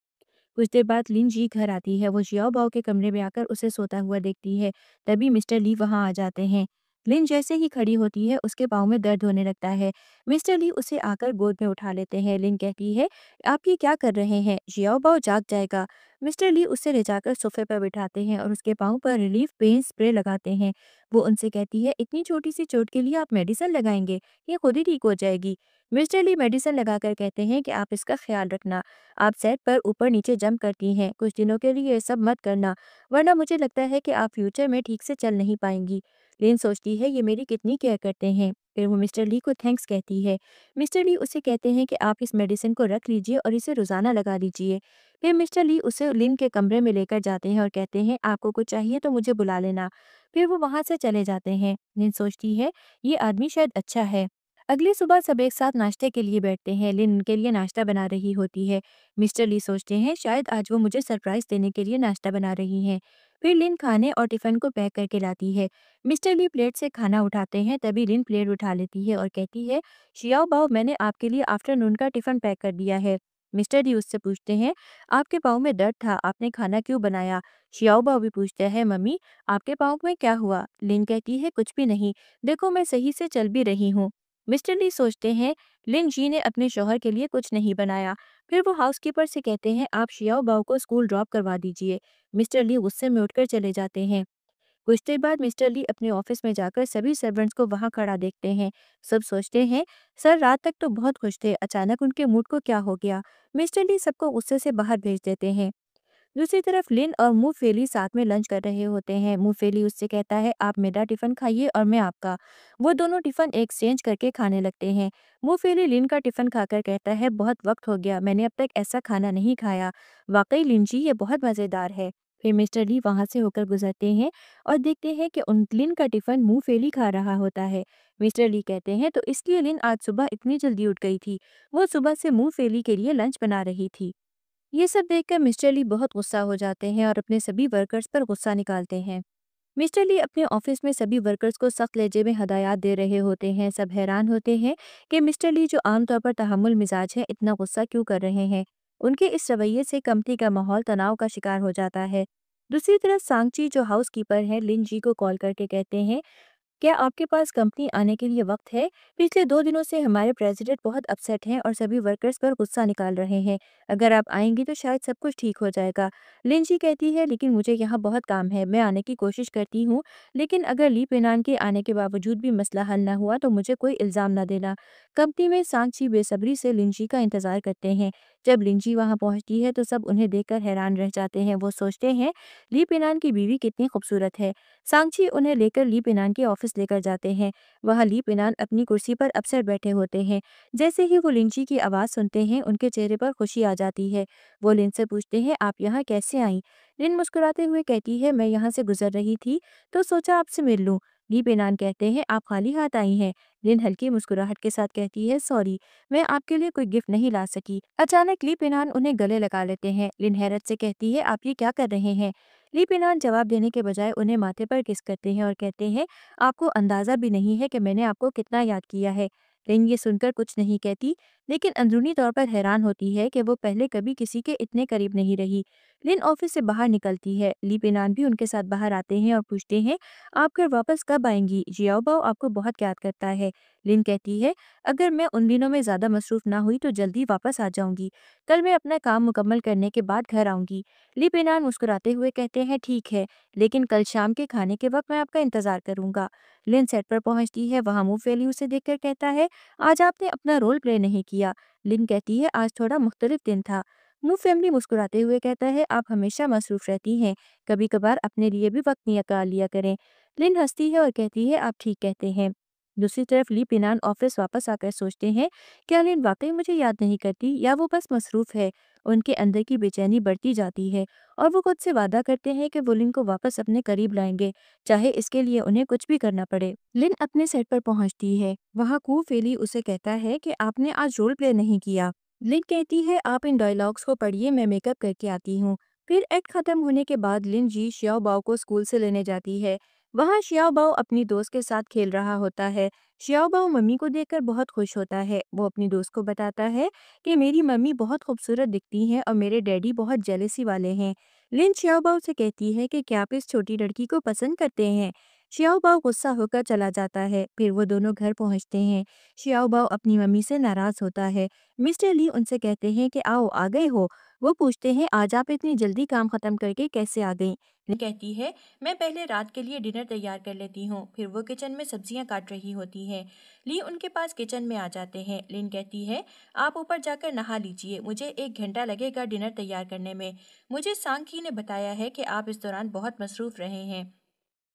कुछ देर बाद लिन जी घर आती है। वो जियाओ बाओ के कमरे में आकर उसे सोता हुआ देखती है। तभी मिस्टर ली वहां आ जाते हैं। लिन जैसे ही खड़ी होती है उसके पाँव में दर्द होने लगता है। मिस्टर ली उसे आकर गोद में उठा लेते हैं। लिन कहती है आप ये क्या कर रहे हैं? जियाओ बाओ जाग जाएगा। मिस्टर ली उसे ले जाकर सोफे पर बिठाते हैं और उसके पाँव पर रिलीफ पेन स्प्रे लगाते हैं। वो उनसे कहती है इतनी छोटी सी चोट के लिए आप मेडिसिन लगाएंगे, ये खुद ही ठीक हो जाएगी। मिस्टर ली मेडिसिन लगाकर कहते हैं कि आप इसका ख्याल रखना। आप सेट पर ऊपर-नीचे जंप करती हैं। कुछ दिनों के लिए ये सब मत करना, वरना मुझे लगता है कि आप फ्यूचर में ठीक से चल नहीं पाएँगी। लिन सोचती है ये मेरी कितनी केयर करते हैं। फिर वो मिस्टर ली को थैंक्स कहती है। मिस्टर ली उसे कहते हैं कि आप इस मेडिसिन को रख लीजिए और इसे रोज़ाना लगा लीजिए। फिर मिस्टर ली उसे लिन के कमरे में लेकर जाते हैं और कहते हैं आपको कुछ चाहिए तो मुझे बुला लेना। फिर वो वहाँ से चले जाते हैं। लिन सोचती है ये आदमी शायद अच्छा है। अगली सुबह सब एक साथ नाश्ते के लिए बैठते हैं। लिन उनके लिए नाश्ता बना रही होती है। मिस्टर ली सोचते हैं शायद आज वो मुझे सरप्राइज देने के लिए नाश्ता बना रही हैं। फिर लिन खाने और टिफिन को पैक करके लाती है। मिस्टर ली प्लेट से खाना उठाते हैं, तभी लिन प्लेट उठा लेती है और कहती है शियाओ बाओ मैंने आपके लिए आफ्टरनून का टिफिन पैक कर दिया है। मिस्टर ली उससे पूछते हैं आपके पाँव में दर्द था, आपने खाना क्यों बनाया? शियाओ बाओ भी पूछते हैं मम्मी आपके पाँव में क्या हुआ? लिन कहती है कुछ भी नहीं, देखो मैं सही से चल भी रही हूँ। मिस्टर ली सोचते हैं लिन जी ने अपने शौहर के लिए कुछ नहीं बनाया। फिर वो हाउसकीपर से कहते हैं आप शियाओ बाओ को स्कूल ड्रॉप करवा दीजिए। मिस्टर ली गुस्से में उठकर चले जाते हैं। कुछ देर बाद मिस्टर ली अपने ऑफिस में जाकर सभी सर्वेंट्स को वहां खड़ा देखते हैं। सब सोचते हैं सर रात तक तो बहुत खुश थे, अचानक उनके मूड को क्या हो गया? मिस्टर ली सबको गुस्से से बाहर भेज देते हैं। दूसरी तरफ लिन और मुफेली साथ में लंच कर रहे होते हैं। मुफेली उससे कहता है आप मेरा टिफिन खाइए और मैं आपका। वो दोनों टिफिन एक्सचेंज करके खाने लगते हैं। मुफेली लिन का टिफिन खाकर कहता है बहुत वक्त हो गया, मैंने अब तक ऐसा खाना नहीं खाया। वाकई लिन जी ये बहुत मज़ेदार है। फिर मिस्टर ली वहां से होकर गुजरते हैं और देखते हैं कि उन लिन का टिफिन मुफेली खा रहा होता है। मिस्टर ली कहते हैं तो इसलिए लिन आज सुबह इतनी जल्दी उठ गई थी। वो सुबह से मुफेली के लिए लंच बना रही थी। ये सब देखकर मिस्टर ली बहुत गुस्सा हो जाते हैं और अपने सभी वर्कर्स पर गुस्सा निकालते हैं। मिस्टर ली अपने ऑफिस में सभी वर्कर्स को सख्त लहजे में हदायत दे रहे होते हैं। सब हैरान होते हैं कि मिस्टर ली जो आमतौर पर तहम्मुल मिजाज है इतना गुस्सा क्यों कर रहे हैं। उनके इस रवैये से कंपनी का माहौल तनाव का शिकार हो जाता है। दूसरी तरफ सांगची जो हाउस कीपर है लिन जी को कॉल करके कहते हैं क्या आपके पास कंपनी आने के लिए वक्त है? पिछले 2 दिनों से हमारे प्रेसिडेंट बहुत अपसेट हैं और सभी वर्कर्स पर गुस्सा निकाल रहे हैं। अगर आप आएंगी तो शायद सब कुछ ठीक हो जाएगा। लिंजी कहती है लेकिन मुझे यहाँ बहुत काम है, मैं आने की कोशिश करती हूँ, लेकिन अगर ली पेनान के आने के बावजूद भी मसला हल ना हुआ तो मुझे कोई इल्ज़ाम ना देना। कंपनी में सांची बेसब्री से लिंजी का इंतज़ार करते हैं। जब लिंजी वहाँ पहुँचती है तो सब उन्हें देखकर हैरान रह जाते हैं। वो सोचते हैं ली पेनान की बीवी कितनी खूबसूरत है। सांची उन्हें लेकर ली पेनान के ऑफिस लेकर जाते हैं। वहाँ ली पेनान अपनी कुर्सी पर अपसेट बैठे होते हैं। जैसे ही वो लिंची की आवाज़ सुनते हैं उनके चेहरे पर खुशी आ जाती है। वो लिन से पूछते हैं आप यहाँ कैसे आई? लिन मुस्कुराते हुए कहती है मैं यहाँ से गुजर रही थी तो सोचा आपसे मिल लूँ। ली पेनान कहते हैं आप खाली हाथ आई हैं। लिन हल्की मुस्कुराहट के साथ कहती है सॉरी, मैं आपके लिए कोई गिफ्ट नहीं ला सकी। अचानक ली पेनान उन्हें गले लगा लेते हैं। लिन हैरत से कहती है आप ये क्या कर रहे हैं? ली पेनान जवाब देने के बजाय उन्हें माथे पर किस करते हैं और कहते हैं आपको अंदाजा भी नहीं है कि मैंने आपको कितना याद किया है। लिन ये सुनकर कुछ नहीं कहती, लेकिन अंदरूनी तौर पर हैरान होती है कि वो पहले कभी किसी के इतने करीब नहीं रही। लिन ऑफिस से बाहर निकलती है। ली पेनान भी उनके साथ बाहर आते हैं और पूछते हैं आप घर वापस कब आएंगी? जियाओबाओ आपको बहुत याद करता है। लिन कहती है अगर मैं उन दिनों में ज्यादा मसरूफ ना हुई तो जल्दी वापस आ जाऊंगी। कल मैं अपना काम मुकम्मल करने के बाद घर आऊंगी। ली पेनान मुस्कुराते हुए कहते हैं ठीक है, लेकिन कल शाम के खाने के वक्त मैं आपका इंतजार करूंगा। लिन सेट पर पहुंचती है। वहां मुफेली उसे देखकर कहता है आज आपने अपना रोल प्ले नहीं किया। लिन कहती है आज थोड़ा मुख्तलिफ दिन था। मुफेली मुस्कुराते हुए कहता है आप हमेशा मसरूफ रहती हैं, कभी कभार अपने लिए भी वक्त निकाल लिया करें। लिन हंसती है और कहती है आप ठीक कहते हैं। दूसरी तरफ ली पिनान ऑफिस वापस आकर सोचते हैं क्या लिन वाकई मुझे याद नहीं करती या वो बस मसरूफ है। उनके अंदर की बेचैनी बढ़ती जाती है और वो खुद से वादा करते हैं कि वो लिन को वापस अपने करीब लाएंगे, चाहे इसके लिए उन्हें कुछ भी करना पड़े। लिन अपने सेट पर पहुंचती है। वहाँ कू फेली उसे कहता है कि आपने आज रोल प्ले नहीं किया। लिन कहती है आप इन डायलॉग्स को पढ़िए, मैं मेकअप करके आती हूँ। फिर एक्ट खत्म होने के बाद लिन जी शियाओ बाओ को स्कूल से लेने जाती है। वहाँ शियाओ बाओ अपनी दोस्त के साथ खेल रहा होता है। शियाओ बाओ मम्मी को देखकर बहुत खुश होता है। वो अपनी दोस्त को बताता है कि मेरी मम्मी बहुत खूबसूरत दिखती हैं और मेरे डैडी बहुत जेलसी वाले हैं। लिन शियाओबाओ से कहती है कि क्या आप इस छोटी लड़की को पसंद करते हैं? शियाओबाओ गुस्सा होकर चला जाता है। फिर वो दोनों घर पहुंचते हैं। शियाओबाओ अपनी मम्मी से नाराज होता है। मिस्टर ली उनसे कहते हैं कि आओ आ गए हो। वो पूछते हैं आज आप इतनी जल्दी काम खत्म करके कैसे आ गई? लिन कहती है मैं पहले रात के लिए डिनर तैयार कर लेती हूँ। फिर वो किचन में सब्जियां काट रही होती है। ली उनके पास किचन में आ जाते हैं। लिन कहती है आप ऊपर जाकर नहा लीजिए, मुझे 1 घंटा लगेगा डिनर तैयार करने में। मुझे सांकी ने बताया है कि आप इस दौरान बहुत मसरूफ रहे हैं,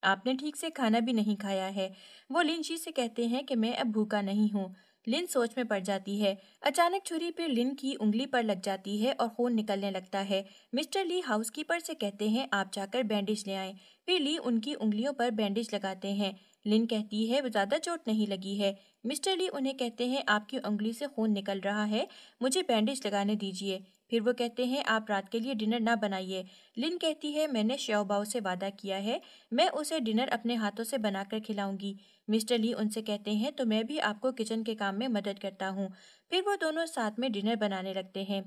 आपने ठीक से खाना भी नहीं खाया है। वो लिन जी से कहते हैं कि मैं अब भूखा नहीं हूँ। लिन सोच में पड़ जाती है। अचानक छुरी फिर लिन की उंगली पर लग जाती है और खून निकलने लगता है। मिस्टर ली हाउसकीपर से कहते हैं आप जाकर बैंडेज ले आएं। फिर ली उनकी उंगलियों पर बैंडेज लगाते हैं। लिन कहती है ज्यादा चोट नहीं लगी है। मिस्टर ली उन्हें कहते हैं आपकी उंगली से खून निकल रहा है, मुझे बैंडेज लगाने दीजिए। फिर वो कहते हैं आप रात के लिए डिनर ना बनाइए। लिन कहती है मैंने श्याओबाओ से वादा किया है, मैं उसे डिनर अपने हाथों से बनाकर खिलाऊंगी। मिस्टर ली उनसे कहते हैं तो मैं भी आपको किचन के काम में मदद करता हूँ। फिर वो दोनों साथ में डिनर बनाने लगते हैं।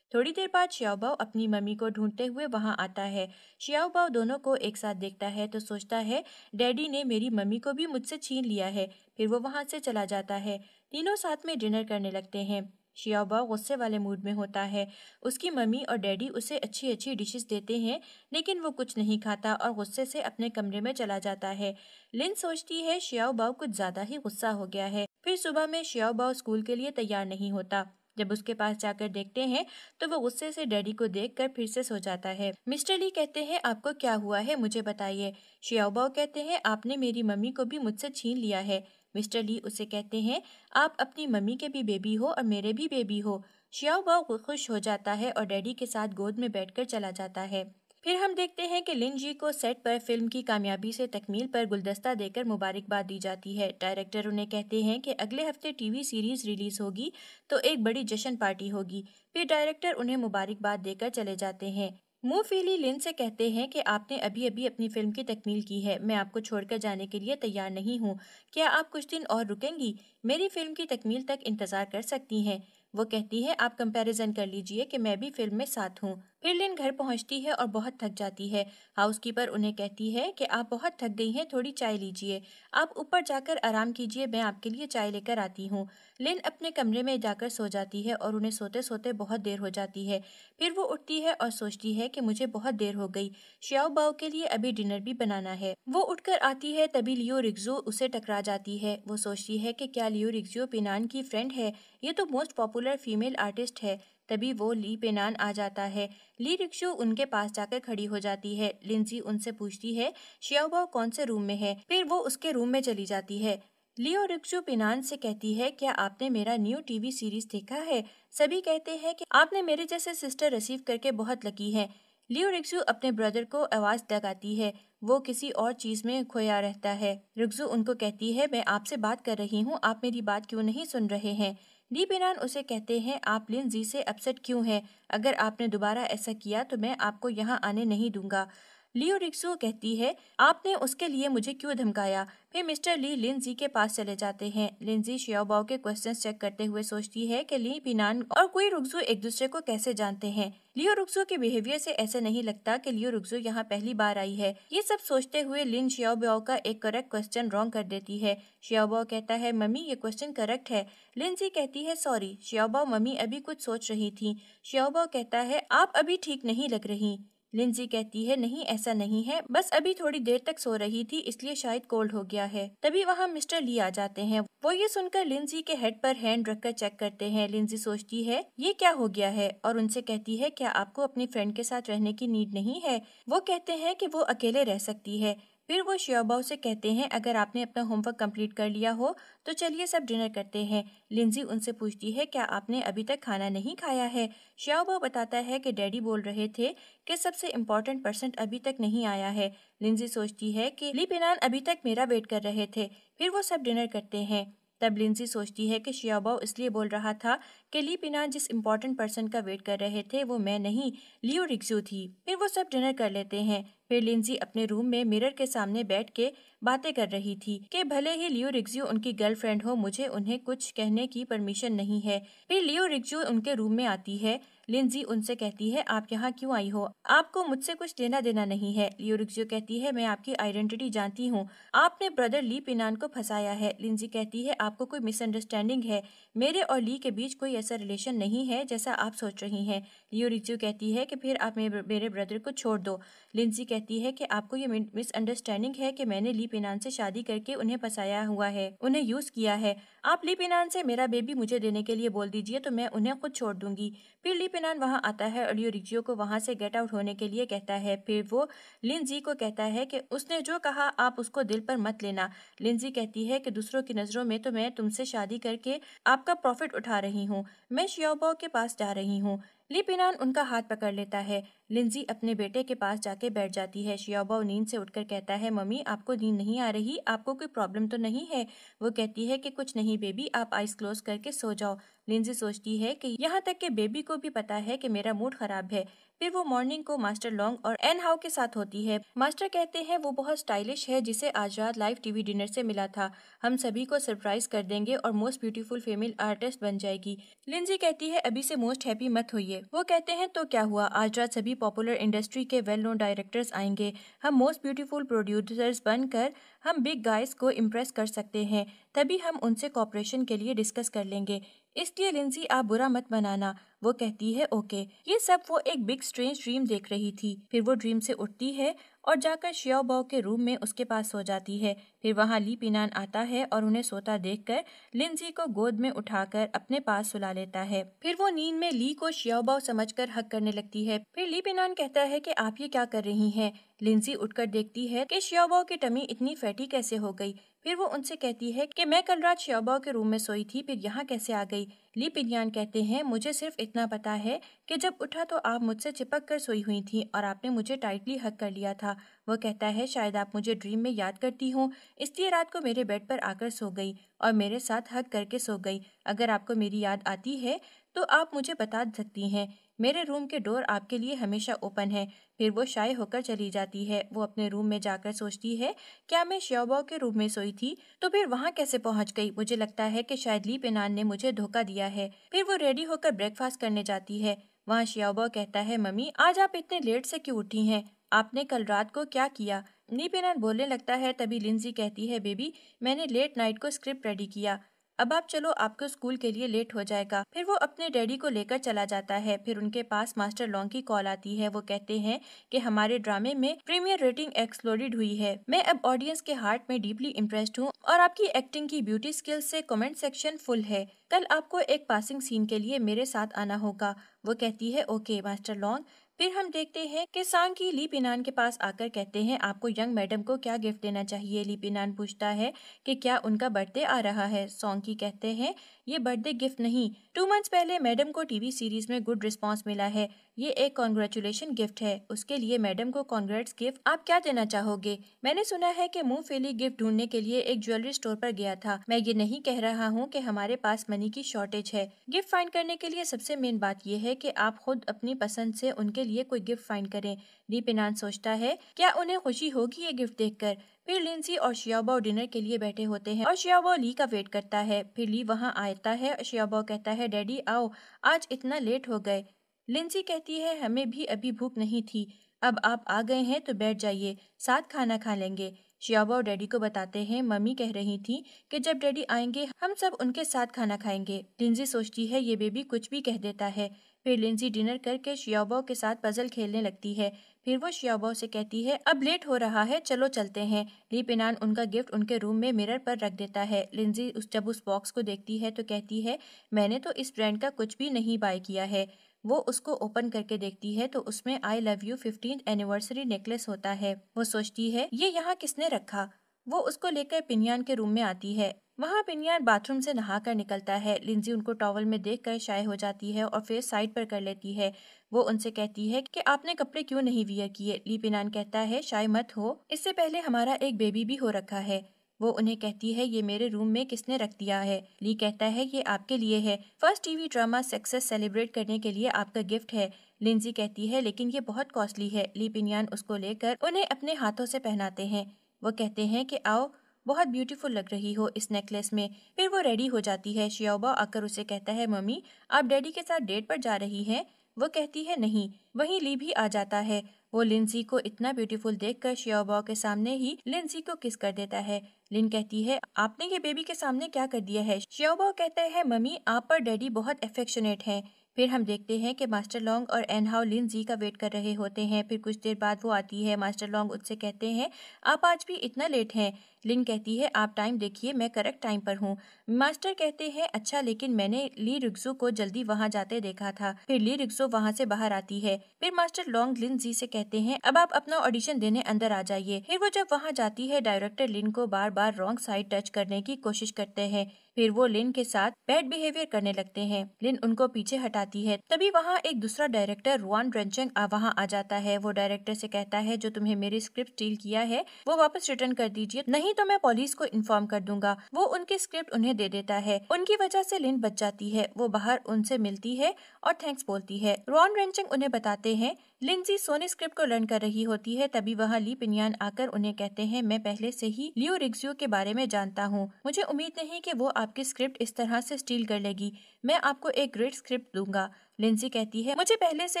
थोड़ी देर बाद श्याओबाओ अपनी मम्मी को ढूंढते हुए वहां आता है। श्याओबाओ दोनों को एक साथ देखता है तो सोचता है डैडी ने मेरी मम्मी को भी मुझसे छीन लिया है। फिर वो वहां से चला जाता है। तीनों साथ में डिनर करने लगते हैं। श्याओबाओ गुस्से वाले मूड में होता है। उसकी मम्मी और डैडी उसे अच्छी अच्छी डिशेस देते हैं, लेकिन वो कुछ नहीं खाता और गुस्से से अपने कमरे में चला जाता है। लिन सोचती है श्याओबाओ कुछ ज्यादा ही गुस्सा हो गया है। फिर सुबह में श्याओबाओ स्कूल के लिए तैयार नहीं होता। जब उसके पास जाकर देखते हैं तो वो गुस्से से डैडी को देखकर फिर से सो जाता है। मिस्टर ली कहते हैं, आपको क्या हुआ है, मुझे बताइए। शियाओबाओ कहते हैं, आपने मेरी मम्मी को भी मुझसे छीन लिया है। मिस्टर ली उसे कहते हैं, आप अपनी मम्मी के भी बेबी हो और मेरे भी बेबी हो। शियाओबाओ खुश हो जाता है और डैडी के साथ गोद में बैठकर चला जाता है। फिर हम देखते हैं कि लिन जी को सेट पर फिल्म की कामयाबी से तकमील पर गुलदस्ता देकर मुबारकबाद दी जाती है। डायरेक्टर उन्हें कहते हैं कि अगले हफ्ते टीवी सीरीज रिलीज होगी तो एक बड़ी जश्न पार्टी होगी। फिर डायरेक्टर उन्हें मुबारकबाद देकर चले जाते हैं। मुफीली लिन से कहते हैं कि आपने अभी अभी अपनी फिल्म की तकमील की है, मैं आपको छोड़कर जाने के लिए तैयार नहीं हूँ। क्या आप कुछ दिन और रुकेंगी? मेरी फिल्म की तकमील तक इंतजार कर सकती हैं। वो कहती है, आप कंपैरिजन कर लीजिए कि मैं भी फिल्म में साथ हूँ। फिर लिन घर पहुंचती है और बहुत थक जाती है। हाउसकीपर उन्हें कहती है कि आप बहुत थक गई हैं, थोड़ी चाय लीजिए। आप ऊपर जाकर आराम कीजिए, मैं आपके लिए चाय लेकर आती हूँ। लिन अपने कमरे में जाकर सो जाती है और उन्हें सोते सोते बहुत देर हो जाती है। फिर वो उठती है और सोचती है कि मुझे बहुत देर हो गई, श्याओ बाओ के लिए अभी डिनर भी बनाना है। वो उठकर आती है, तभी लियो रिक्जू उसे टकरा जाती है। वो सोचती है कि क्या लियो रिक्जू पिनान की फ्रेंड है, ये तो मोस्ट पॉपुलर फीमेल आर्टिस्ट है। तभी वो ली पेनान आ जाता है। ली रिक्शु उनके पास जाकर खड़ी हो जाती है। लिंजी उनसे पूछती है, शियाओबाओ कौन से रूम में है? फिर वो उसके रूम में चली जाती है। लियो रिक्शु पिनान से कहती है, क्या आपने मेरा न्यू टीवी सीरीज देखा है? सभी कहते हैं कि आपने मेरे जैसे सिस्टर रिसीव करके बहुत लकी है। लियो रिक्शु अपने ब्रदर को आवाज लगाती है, वो किसी और चीज में खोया रहता है। रिक्शु उनको कहती है, मैं आपसे बात कर रही हूँ, आप मेरी बात क्यों नहीं सुन रहे हैं? ली पेनान उसे कहते हैं, आप लिन जी से अपसेट क्यों हैं? अगर आपने दोबारा ऐसा किया तो मैं आपको यहाँ आने नहीं दूंगा। लियो रिक्सो कहती है, आपने उसके लिए मुझे क्यों धमकाया? फिर मिस्टर ली लिंजी के पास चले जाते हैं। लिंजी शियाओबाओ के क्वेश्चंस चेक करते हुए सोचती है कि ली पिनान और कोई रुक्सो एक दूसरे को कैसे जानते हैं। लियो रुक्सो के बिहेवियर से ऐसे नहीं लगता कि लियो रुक्सो यहाँ पहली बार आई है। ये सब सोचते हुए लिन शियाओबाओ का एक करेक्ट क्वेश्चन रॉन्ग कर देती है। शियाओबाओ कहता है, मम्मी ये क्वेश्चन करेक्ट है। लिंजी कहती है, सॉरी। शियाओबाओ, मम्मी अभी कुछ सोच रही थी। शियाओबाओ कहता है, आप अभी ठीक नहीं लग रही। लिंजी कहती है, नहीं ऐसा नहीं है, बस अभी थोड़ी देर तक सो रही थी, इसलिए शायद कोल्ड हो गया है। तभी वहाँ मिस्टर ली आ जाते हैं। वो ये सुनकर लिंजी के हेड पर हैंड रखकर चेक करते हैं। लिंजी सोचती है, ये क्या हो गया है, और उनसे कहती है, क्या आपको अपनी फ्रेंड के साथ रहने की नीड नहीं है? वो कहते हैं कि वो अकेले रह सकती है। फिर वो शियाओबाओ से कहते हैं, अगर आपने अपना होमवर्क कंप्लीट कर लिया हो तो चलिए सब डिनर करते हैं। लिंजी उनसे पूछती है, क्या आपने अभी तक खाना नहीं खाया है? शियाओबाओ बताता है कि डैडी बोल रहे थे कि सबसे इम्पोर्टेंट पर्सन अभी तक नहीं आया है। लिंजी सोचती है कि ली पेनान अभी तक मेरा वेट कर रहे थे। फिर वो सब डिनर करते हैं। तब लिंजी सोचती है कि शियाओबाओ इसलिए बोल रहा था कि ली पेनान जिस इम्पोर्टेंट पर्सन का वेट कर रहे थे वो मैं नहीं, लियो रिक्सू थी। फिर वो सब डिनर कर लेते हैं। फिर लिंजी अपने रूम में मिरर के सामने बैठ के बातें कर रही थी कि भले ही लियो रिक्सू उनकी गर्लफ्रेंड हो, मुझे उन्हें कुछ कहने की परमिशन नहीं है। फिर लियो रिक्सू उनके रूम में आती है। लिंजी उनसे कहती है, आप यहाँ क्यों आई हो? आपको मुझसे कुछ लेना देना नहीं है। लियो रिक्सू कहती है, मैं आपकी आइडेंटिटी जानती हूँ, आपने ब्रदर ली पिनान को फंसाया है। लिंजी कहती है, आपको कोई मिसअंडरस्टैंडिंग है, मेरे और ली के बीच कोई ऐसा रिलेशन नहीं है जैसा आप सोच रही हैं। लियो रिक्सू कहती है कि फिर आप मेरे ब्रदर को छोड़ दो। लिंजी कहती है कि आपको ये मिसअंडरस्टैंडिंग है कि मैंने ली पिनान से शादी करके उन्हें फंसाया हुआ है, उन्हें यूज किया है। आप ली पिनान से मेरा बेबी मुझे देने के लिए बोल दीजिए तो मैं उन्हें खुद छोड़ दूंगी। फिर ली पिनान वहाँ आता है और लियो रिक्सू को वहाँ से गेट आउट होने के लिए कहता है। फिर वो लिंजी को कहता है कि उसने जो कहा आप उसको दिल पर मत लेना। लिंजी कहती है कि दूसरों की नजरों में तो मैं तुमसे शादी करके आपका प्रॉफिट उठा रही हूँ, मैं शियाओबाओ के पास जा रही हूँ। ली पिनान उनका हाथ पकड़ लेता है। लिंजी अपने बेटे के पास जाके बैठ जाती है। शियाओबाओ नींद से उठकर कहता है, मम्मी आपको नींद नहीं आ रही, आपको कोई प्रॉब्लम तो नहीं है? वो कहती है कि कुछ नहीं बेबी, आप आइज क्लोज करके सो जाओ। लिंजी सोचती है कि यहाँ तक के बेबी को भी पता है कि मेरा मूड खराब है। फिर वो मॉर्निंग को मास्टर लॉन्ग और एन हाउ के साथ होती है। मास्टर कहते हैं वो बहुत स्टाइलिश है, जिसे आज रात लाइव टीवी डिनर से मिला था, हम सभी को सरप्राइज कर देंगे और मोस्ट ब्यूटीफुल फीमेल आर्टिस्ट बन जाएगी। लिंजी कहती है, अभी से मोस्ट हैप्पी मत होइए। वो कहते हैं, तो क्या हुआ, आज रात सभी पॉपुलर इंडस्ट्री के वेल नोन डायरेक्टर्स आएंगे, हम मोस्ट ब्यूटीफुल प्रोड्यूसर्स बनकर हम बिग गाइस को इम्प्रेस कर सकते हैं, तभी हम उनसे कॉपरेशन के लिए डिस्कस कर लेंगे, इसलिए लिंजी आप बुरा मत मनाना। वो कहती है, ओके। ये सब वो एक बिग स्ट्रेंज ड्रीम देख रही थी। फिर वो ड्रीम से उठती है और जाकर शियाओबाओ के रूम में उसके पास सो जाती है। फिर वहाँ ली पिनान आता है और उन्हें सोता देखकर लिंजी को गोद में उठाकर अपने पास सुला लेता है। फिर वो नींद में ली को शियाओबाओ समझकर हक करने लगती है। फिर ली पिनान कहता है कि आप ये क्या कर रही हैं। लिंजी उठकर देखती है कि शियाओबाओ की टमी इतनी फैटी कैसे हो गई। फिर वो उनसे कहती है कि मैं कल रात शियाओबाओ के रूम में सोई थी, फिर यहाँ कैसे आ गई। ली पिनियान कहते हैं, मुझे सिर्फ इतना पता है कि जब उठा तो आप मुझसे चिपक कर सोई हुई थी और आपने मुझे टाइटली हक कर लिया था। वो कहता है, शायद आप मुझे ड्रीम में याद करती हो, इसलिए रात को मेरे बेड पर आकर सो गई और मेरे साथ हक करके सो गई। अगर आपको मेरी याद आती है तो आप मुझे बता सकती हैं। मेरे रूम के डोर आपके लिए हमेशा ओपन है। फिर वो शाय होकर चली जाती है। वो अपने रूम में जाकर सोचती है, क्या मैं शियाओबाओ के रूम में सोई थी तो फिर वहाँ कैसे पहुँच गई। मुझे लगता है कि शायद ली पेनान ने मुझे धोखा दिया है। फिर वो रेडी होकर ब्रेकफास्ट करने जाती है। वहाँ शियाओबाओ कहता है, मम्मी आज आप इतने लेट से क्यों उठी हैं, आपने कल रात को क्या किया। ली पेनान बोलने लगता है। तभी लिंजी कहती है, बेबी मैंने लेट नाइट को स्क्रिप्ट रेडी किया, अब आप चलो, आपको स्कूल के लिए लेट हो जाएगा। फिर वो अपने डैडी को लेकर चला जाता है। फिर उनके पास मास्टर लॉन्ग की कॉल आती है। वो कहते हैं कि हमारे ड्रामे में प्रीमियर रेटिंग एक्सप्लोडेड हुई है। मैं अब ऑडियंस के हार्ट में डीपली इम्प्रेस्ड हूँ और आपकी एक्टिंग की ब्यूटी स्किल्स से कमेंट सेक्शन फुल है। कल आपको एक पासिंग सीन के लिए मेरे साथ आना होगा। वो कहती है, ओके मास्टर लॉन्ग। फिर हम देखते हैं कि सांग की ली पिनान के पास आकर कहते हैं, आपको यंग मैडम को क्या गिफ्ट देना चाहिए। ली पिनान पूछता है कि क्या उनका बर्थडे आ रहा है। सॉन्ग की कहते हैं, ये बर्थडे गिफ्ट नहीं, 2 मंथ्स पहले मैडम को टीवी सीरीज में गुड रिस्पांस मिला है, ये एक कॉन्ग्रेचुलेशन गिफ्ट है। उसके लिए मैडम को कॉन्ग्रेट्स गिफ्ट। आप क्या देना चाहोगे। मैंने सुना है कि मुंहफेली गिफ्ट ढूंढने के लिए एक ज्वेलरी स्टोर पर गया था। मैं ये नहीं कह रहा हूँ कि हमारे पास मनी की शॉर्टेज है। गिफ्ट फाइंड करने के लिए सबसे मेन बात यह है कि आप खुद अपनी पसंद से उनके लिए कोई गिफ्ट फाइंड करें। ली पिनान सोचता है, क्या उन्हें खुशी होगी ये गिफ्ट देखकर। फिर लिंसी और शियाओबाओ डिनर के लिए बैठे होते हैं और शियाओबाओ ली का वेट करता है। फिर ली वहाँ आता है। शियाओबाओ कहता है, डैडी आओ, आज इतना लेट हो गए। लिंसी कहती है, हमें भी अभी भूख नहीं थी, अब आप आ गए हैं तो बैठ जाइए, साथ खाना खा लेंगे। शियाओबाओ डैडी को बताते हैं, मम्मी कह रही थी कि जब डैडी आएंगे हम सब उनके साथ खाना खाएंगे। लिंजी सोचती है, ये बेबी कुछ भी कह देता है। फिर लिंजी डिनर करके शियाओबाओ के साथ पजल खेलने लगती है। फिर वो शियाओबाओ से कहती है, अब लेट हो रहा है, चलो चलते हैं। ली पिनान उनका गिफ्ट उनके रूम में मिरर पर रख देता है। लिंजी जब उस बॉक्स को देखती है तो कहती है, मैंने तो इस ब्रांड का कुछ भी नहीं बाय किया है। वो उसको ओपन करके देखती है तो उसमें I love you 15th anniversary necklace होता है। वो सोचती है, ये यहाँ किसने रखा। वो उसको लेकर पिनियान के रूम में आती है। वहाँ पिनियान बाथरूम से नहाकर निकलता है। लिंजी उनको टॉवल में देखकर शाय हो जाती है और फेस साइड पर कर लेती है। वो उनसे कहती है कि आपने कपड़े क्यों नहीं वियर किए। ली पिनान कहता है, शाय मत हो, इससे पहले हमारा एक बेबी भी हो रखा है। वो उन्हें कहती है, ये मेरे रूम में किसने रख दिया है। ली कहता है, ये आपके लिए है, first TV drama success celebrate करने के लिए आपका गिफ्ट है। लिंजी कहती है, लेकिन ये बहुत कॉस्टली है। ली पिनियान उसको लेकर उन्हें अपने हाथों से पहनाते हैं। वो कहते हैं कि आओ, बहुत ब्यूटीफुल लग रही हो इस नेकलेस में। फिर वो रेडी हो जाती है। शियाओबाओ आकर उसे कहता है, मम्मी आप डैडी के साथ डेट पर जा रही हैं। वो कहती है, नहीं। वहीं ली भी आ जाता है। वो लिंजी को इतना ब्यूटीफुल देखकर शियाओबाओ के सामने ही लिंजी को किस कर देता है। लिन कहती है, आपने ये बेबी के सामने क्या कर दिया है। शियाओबाओ कहता है, मम्मी आप पर डैडी बहुत एफेक्शनेट हैं। फिर हम देखते हैं कि मास्टर लॉन्ग और एनहाओ लिंजी का वेट कर रहे होते हैं। फिर कुछ देर बाद वो आती है। मास्टर लॉन्ग उससे कहते हैं, आप आज भी इतना लेट हैं। लिन कहती है, आप टाइम देखिए, मैं करेक्ट टाइम पर हूँ। मास्टर कहते हैं, अच्छा, लेकिन मैंने ली रिक्सो को जल्दी वहाँ जाते देखा था। फिर ली रिक्सो वहाँ से बाहर आती है। फिर मास्टर लॉन्ग लिंजी से कहते हैं, अब आप अपना ऑडिशन देने अंदर आ जाइए। फिर वो जब वहाँ जाती है, डायरेक्टर लिन को बार बार रॉन्ग साइड टच करने की कोशिश करते हैं। फिर वो लिन के साथ बैड बिहेवियर करने लगते हैं। लिन उनको पीछे हटाती है। तभी वहाँ एक दूसरा डायरेक्टर रुआन रेंचेंग वहाँ आ जाता है। वो डायरेक्टर से कहता है, जो तुम्हें मेरी स्क्रिप्ट स्टील किया है वो वापस रिटर्न कर दीजिए, नहीं तो मैं पुलिस को इन्फॉर्म कर दूंगा। वो उनकी स्क्रिप्ट उन्हें दे देता है। उनकी वजह से लिन बच जाती है। वो बाहर उनसे मिलती है और थैंक्स बोलती है। रुआन रेंचेंग उन्हें बताते हैं, लिंजी सोनी स्क्रिप्ट को लर्न कर रही होती है। तभी वहाँ ली पिनियान आकर उन्हें कहते हैं, मैं पहले से ही लियो रिक्सियो के बारे में जानता हूँ, मुझे उम्मीद नहीं कि वो आपकी स्क्रिप्ट इस तरह से स्टील कर लेगी। मैं आपको एक ग्रेट स्क्रिप्ट दूंगा। लिंजी कहती है, मुझे पहले से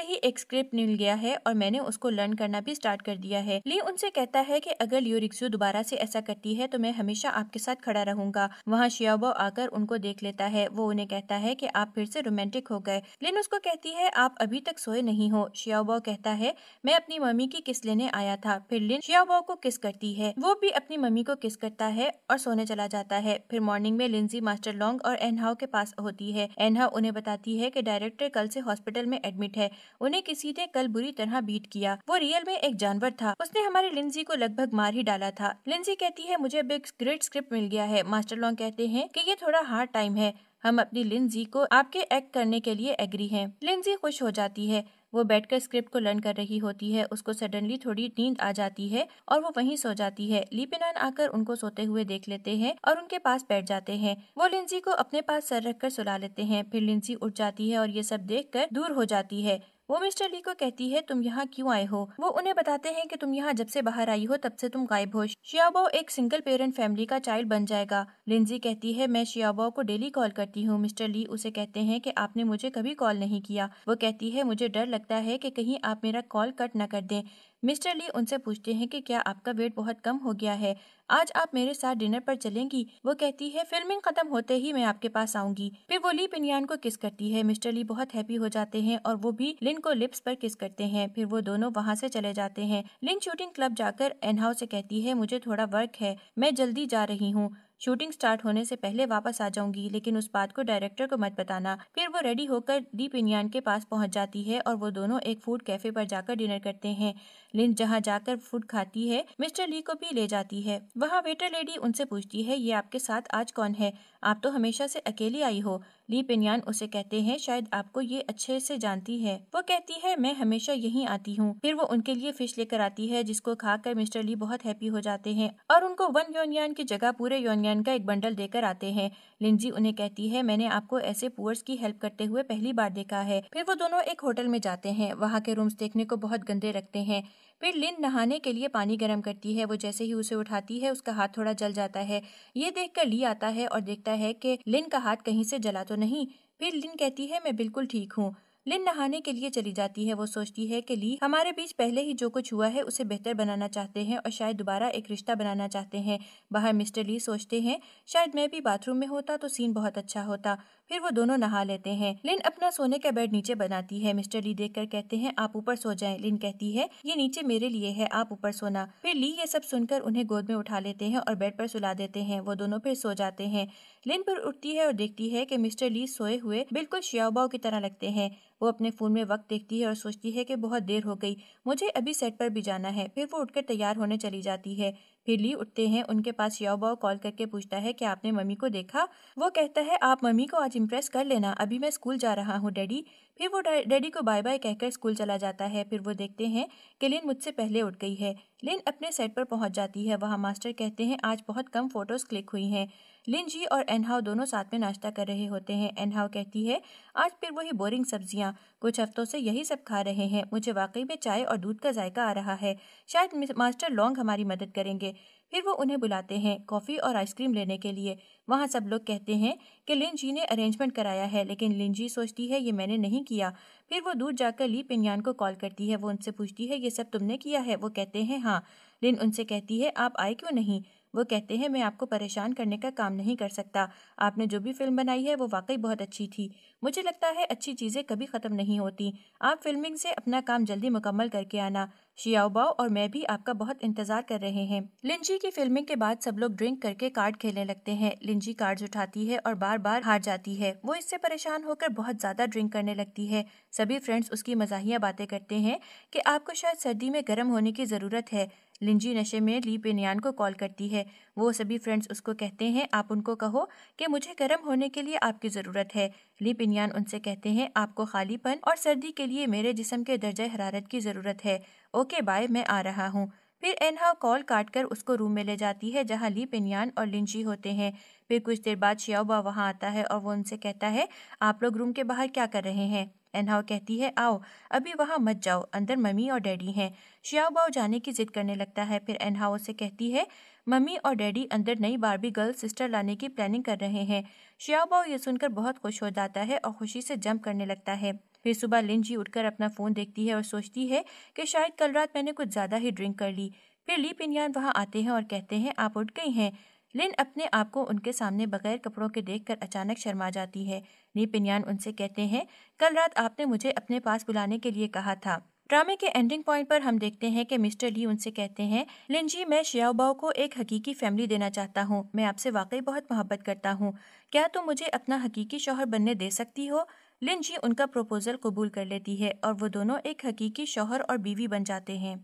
ही एक स्क्रिप्ट मिल गया है और मैंने उसको लर्न करना भी स्टार्ट कर दिया है। ली उनसे कहता है कि अगर लियो रिक्सू दोबारा से ऐसा करती है तो मैं हमेशा आपके साथ खड़ा रहूंगा। वहाँ शियाओबाओ आकर उनको देख लेता है। वो उन्हें कहता है कि आप फिर से रोमांटिक हो गए। लिन उसको कहती है, आप अभी तक सोए नहीं हो। शियाओबाओ कहता है, मैं अपनी मम्मी की किस लेने आया था। फिर लिन शियाओबाओ को किस करती है, वो भी अपनी मम्मी को किस करता है और सोने चला जाता है। फिर मॉर्निंग में लिंजी मास्टर लॉन्ग और एनहाओ के पास होती है। एनहाओ उन्हें बताती है कि डायरेक्टर कल से हॉस्पिटल में एडमिट है। उन्हें किसी ने कल बुरी तरह बीट किया। वो रियल में एक जानवर था। उसने हमारी लिंजी को लगभग मार ही डाला था। लिंजी कहती है, मुझे अब एक ग्रेट स्क्रिप्ट मिल गया है। मास्टर लॉन्ग कहते हैं कि ये थोड़ा हार्ड टाइम है, हम अपनी लिंजी को आपके एक्ट करने के लिए एग्री हैं। लिंजी खुश हो जाती है। वो बैठकर स्क्रिप्ट को लर्न कर रही होती है। उसको सडनली थोड़ी नींद आ जाती है और वो वहीं सो जाती है। ली पेनान आकर उनको सोते हुए देख लेते हैं और उनके पास बैठ जाते हैं। वो लिंजी को अपने पास सर रखकर सुला लेते हैं। फिर लिंजी उठ जाती है और ये सब देखकर दूर हो जाती है। वो मिस्टर ली को कहती है, तुम यहाँ क्यों आए हो? वो उन्हें बताते हैं कि तुम यहाँ जब से बाहर आई हो तब से तुम गायब हो। शियाओबाओ एक सिंगल पेरेंट फैमिली का चाइल्ड बन जाएगा। लिंजी कहती है, मैं शियाओबाओ को डेली कॉल करती हूँ। मिस्टर ली उसे कहते हैं कि आपने मुझे कभी कॉल नहीं किया। वो कहती है, मुझे डर लगता है कि कहीं आप मेरा कॉल कट न कर दें। मिस्टर ली उनसे पूछते हैं कि क्या आपका वेट बहुत कम हो गया है, आज आप मेरे साथ डिनर पर चलेंगी? वो कहती है, फिल्मिंग खत्म होते ही मैं आपके पास आऊंगी। फिर वो ली पिनियान को किस करती है। मिस्टर ली बहुत हैप्पी हो जाते हैं और वो भी लिन को लिप्स पर किस करते हैं। फिर वो दोनों वहाँ से चले जाते हैं। लिन शूटिंग क्लब जाकर एनहाउ से कहती है, मुझे थोड़ा वर्क है, मैं जल्दी जा रही हूँ, शूटिंग स्टार्ट होने से पहले वापस आ जाऊंगी, लेकिन उस बात को डायरेक्टर को मत बताना। फिर वो रेडी होकर ली पिनियान के पास पहुंच जाती है और वो दोनों एक फूड कैफे पर जाकर डिनर करते हैं। लिन जहां जाकर फूड खाती है, मिस्टर ली को भी ले जाती है। वहां वेटर लेडी उनसे पूछती है, ये आपके साथ आज कौन है? आप तो हमेशा से अकेली आई हो। ली पिनियान उसे कहते हैं, शायद आपको ये अच्छे से जानती है। वो कहती है, मैं हमेशा यहीं आती हूँ। फिर वो उनके लिए फिश लेकर आती है, जिसको खाकर मिस्टर ली बहुत हैप्पी हो जाते हैं और उनको 1 योनयान की जगह पूरे योनयान का एक बंडल देकर आते हैं। लिंजी उन्हें कहती है, मैंने आपको ऐसे पुअर्स की हेल्प करते हुए पहली बार देखा है। फिर वो दोनों एक होटल में जाते हैं। वहाँ के रूम्स देखने को बहुत गंदे लगते हैं। फिर लिन नहाने के लिए पानी गर्म करती है। वो जैसे ही उसे उठाती है, उसका हाथ थोड़ा जल जाता है। ये देखकर ली आता है और देखता है कि लिन का हाथ कहीं से जला तो नहीं। फिर लिन कहती है, मैं बिल्कुल ठीक हूँ। लिन नहाने के लिए चली जाती है। वो सोचती है कि ली हमारे बीच पहले ही जो कुछ हुआ है उसे बेहतर बनाना चाहते हैं और शायद दोबारा एक रिश्ता बनाना चाहते हैं। बाहर मिस्टर ली सोचते हैं, शायद मैं भी बाथरूम में होता तो सीन बहुत अच्छा होता। फिर वो दोनों नहा लेते हैं। लिन अपना सोने का बेड नीचे बनाती है। मिस्टर ली देखकर कहते हैं, आप ऊपर सो जाएं। लिन कहती है, ये नीचे मेरे लिए है, आप ऊपर सोना। फिर ली ये सब सुनकर उन्हें गोद में उठा लेते हैं और बेड पर सुला देते हैं। वो दोनों फिर सो जाते हैं। लिन पर उठती है और देखती है कि मिस्टर ली सोए हुए बिल्कुल शियाओबाओ की तरह लगते हैं। वो अपने फोन में वक्त देखती है और सोचती है कि बहुत देर हो गई, मुझे अभी सेट पर भी जाना है। फिर वो उठकर तैयार होने चली जाती है। फिर ली उठते हैं। उनके पास शियाओबाओ कॉल करके पूछता है कि आपने मम्मी को देखा? वो कहता है, आप मम्मी को आज इम्प्रेस कर लेना, अभी मैं स्कूल जा रहा हूँ डैडी। फिर वो डैडी को बाय बाय कहकर स्कूल चला जाता है। फिर वो देखते हैं कि लिन मुझसे पहले उठ गई है। लिन अपने सेट पर पहुंच जाती है। वहाँ मास्टर कहते हैं, आज बहुत कम फोटोज क्लिक हुई हैं। लिन जी और एनहाओ दोनों साथ में नाश्ता कर रहे होते हैं। एनहाओ कहती है, आज फिर वही बोरिंग सब्जियां, कुछ हफ्तों से यही सब खा रहे हैं। मुझे वाकई में चाय और दूध का जायका आ रहा है। शायद मास्टर लॉन्ग हमारी मदद करेंगे। फिर वो उन्हें बुलाते हैं कॉफी और आइसक्रीम लेने के लिए। वहाँ सब लोग कहते हैं कि लिन जी ने अरेंजमेंट कराया है, लेकिन लिन जी सोचती है, ये मैंने नहीं किया। फिर वो दूर जाकर ली पिन्यान को कॉल करती है। वो उनसे पूछती है, ये सब तुमने किया है? वो कहते हैं हाँ। लिन उनसे कहती है, आप आए क्यों नहीं? वो कहते हैं, मैं आपको परेशान करने का काम नहीं कर सकता। आपने जो भी फिल्म बनाई है वो वाकई बहुत अच्छी थी। मुझे लगता है अच्छी चीज़ें कभी ख़त्म नहीं होती। आप फिल्मिंग से अपना काम जल्दी मुकम्मल करके आना। शियाओबाओ और मैं भी आपका बहुत इंतजार कर रहे हैं। लिंजी की फिल्मिंग के बाद सब लोग ड्रिंक करके कार्ड खेलने लगते हैं। लिंजी कार्ड्स उठाती है और बार बार हार जाती है। वो इससे परेशान होकर बहुत ज़्यादा ड्रिंक करने लगती है। सभी फ्रेंड्स उसकी मजाहिया बातें करते हैं कि आपको शायद सर्दी में गर्म होने की ज़रूरत है। लिंजी नशे में ली पेनियान को कॉल करती है। वो सभी फ्रेंड्स उसको कहते हैं, आप उनको कहो कि मुझे गर्म होने के लिए आपकी ज़रूरत है। ली पिनियान उनसे कहते हैं, आपको खालीपन और सर्दी के लिए मेरे जिस्म के दर्जे हरारत की ज़रूरत है। ओके बाय, मैं आ रहा हूँ। फिर एनहा कॉल काटकर उसको रूम में ले जाती है जहाँ ली पिनियान और लिंजी होते हैं। फिर कुछ देर बाद शियाओबा वहाँ आता है और वो उनसे कहता है, आप लोग रूम के बाहर क्या कर रहे हैं? एनहाओ कहती है, आओ अभी वहाँ मत जाओ, अंदर मम्मी और डैडी हैं। शियाओबाओ जाने की जिद करने लगता है। फिर एनहाओ से कहती है, मम्मी और डैडी अंदर नई बारबी गर्ल सिस्टर लाने की प्लानिंग कर रहे हैं। शियाओबाओ ये सुनकर बहुत खुश हो जाता है और खुशी से जंप करने लगता है। फिर सुबह लिन जी उठकर अपना फ़ोन देखती है और सोचती है कि शायद कल रात मैंने कुछ ज़्यादा ही ड्रिंक कर ली। फिर ली पिन्यान वहाँ आते हैं और कहते हैं, आप उठ गई हैं। लिन अपने आप को उनके सामने बगैर कपड़ों के देखकर अचानक शर्मा जाती है। ली पिन्यान उनसे कहते हैं, कल रात आपने मुझे अपने पास बुलाने के लिए कहा था। ड्रामे के एंडिंग पॉइंट पर हम देखते हैं कि मिस्टर ली उनसे कहते हैं, लिन जी, मैं शियाओबाओ को एक हकीकी फैमिली देना चाहता हूँ। मैं आपसे वाकई बहुत मोहब्बत करता हूँ। क्या तुम मुझे अपना हकीकी शौहर बनने दे सकती हो? लिन जी उनका प्रपोजल कबूल कर लेती है और वो दोनों एक हकीकी शौहर और बीवी बन जाते हैं।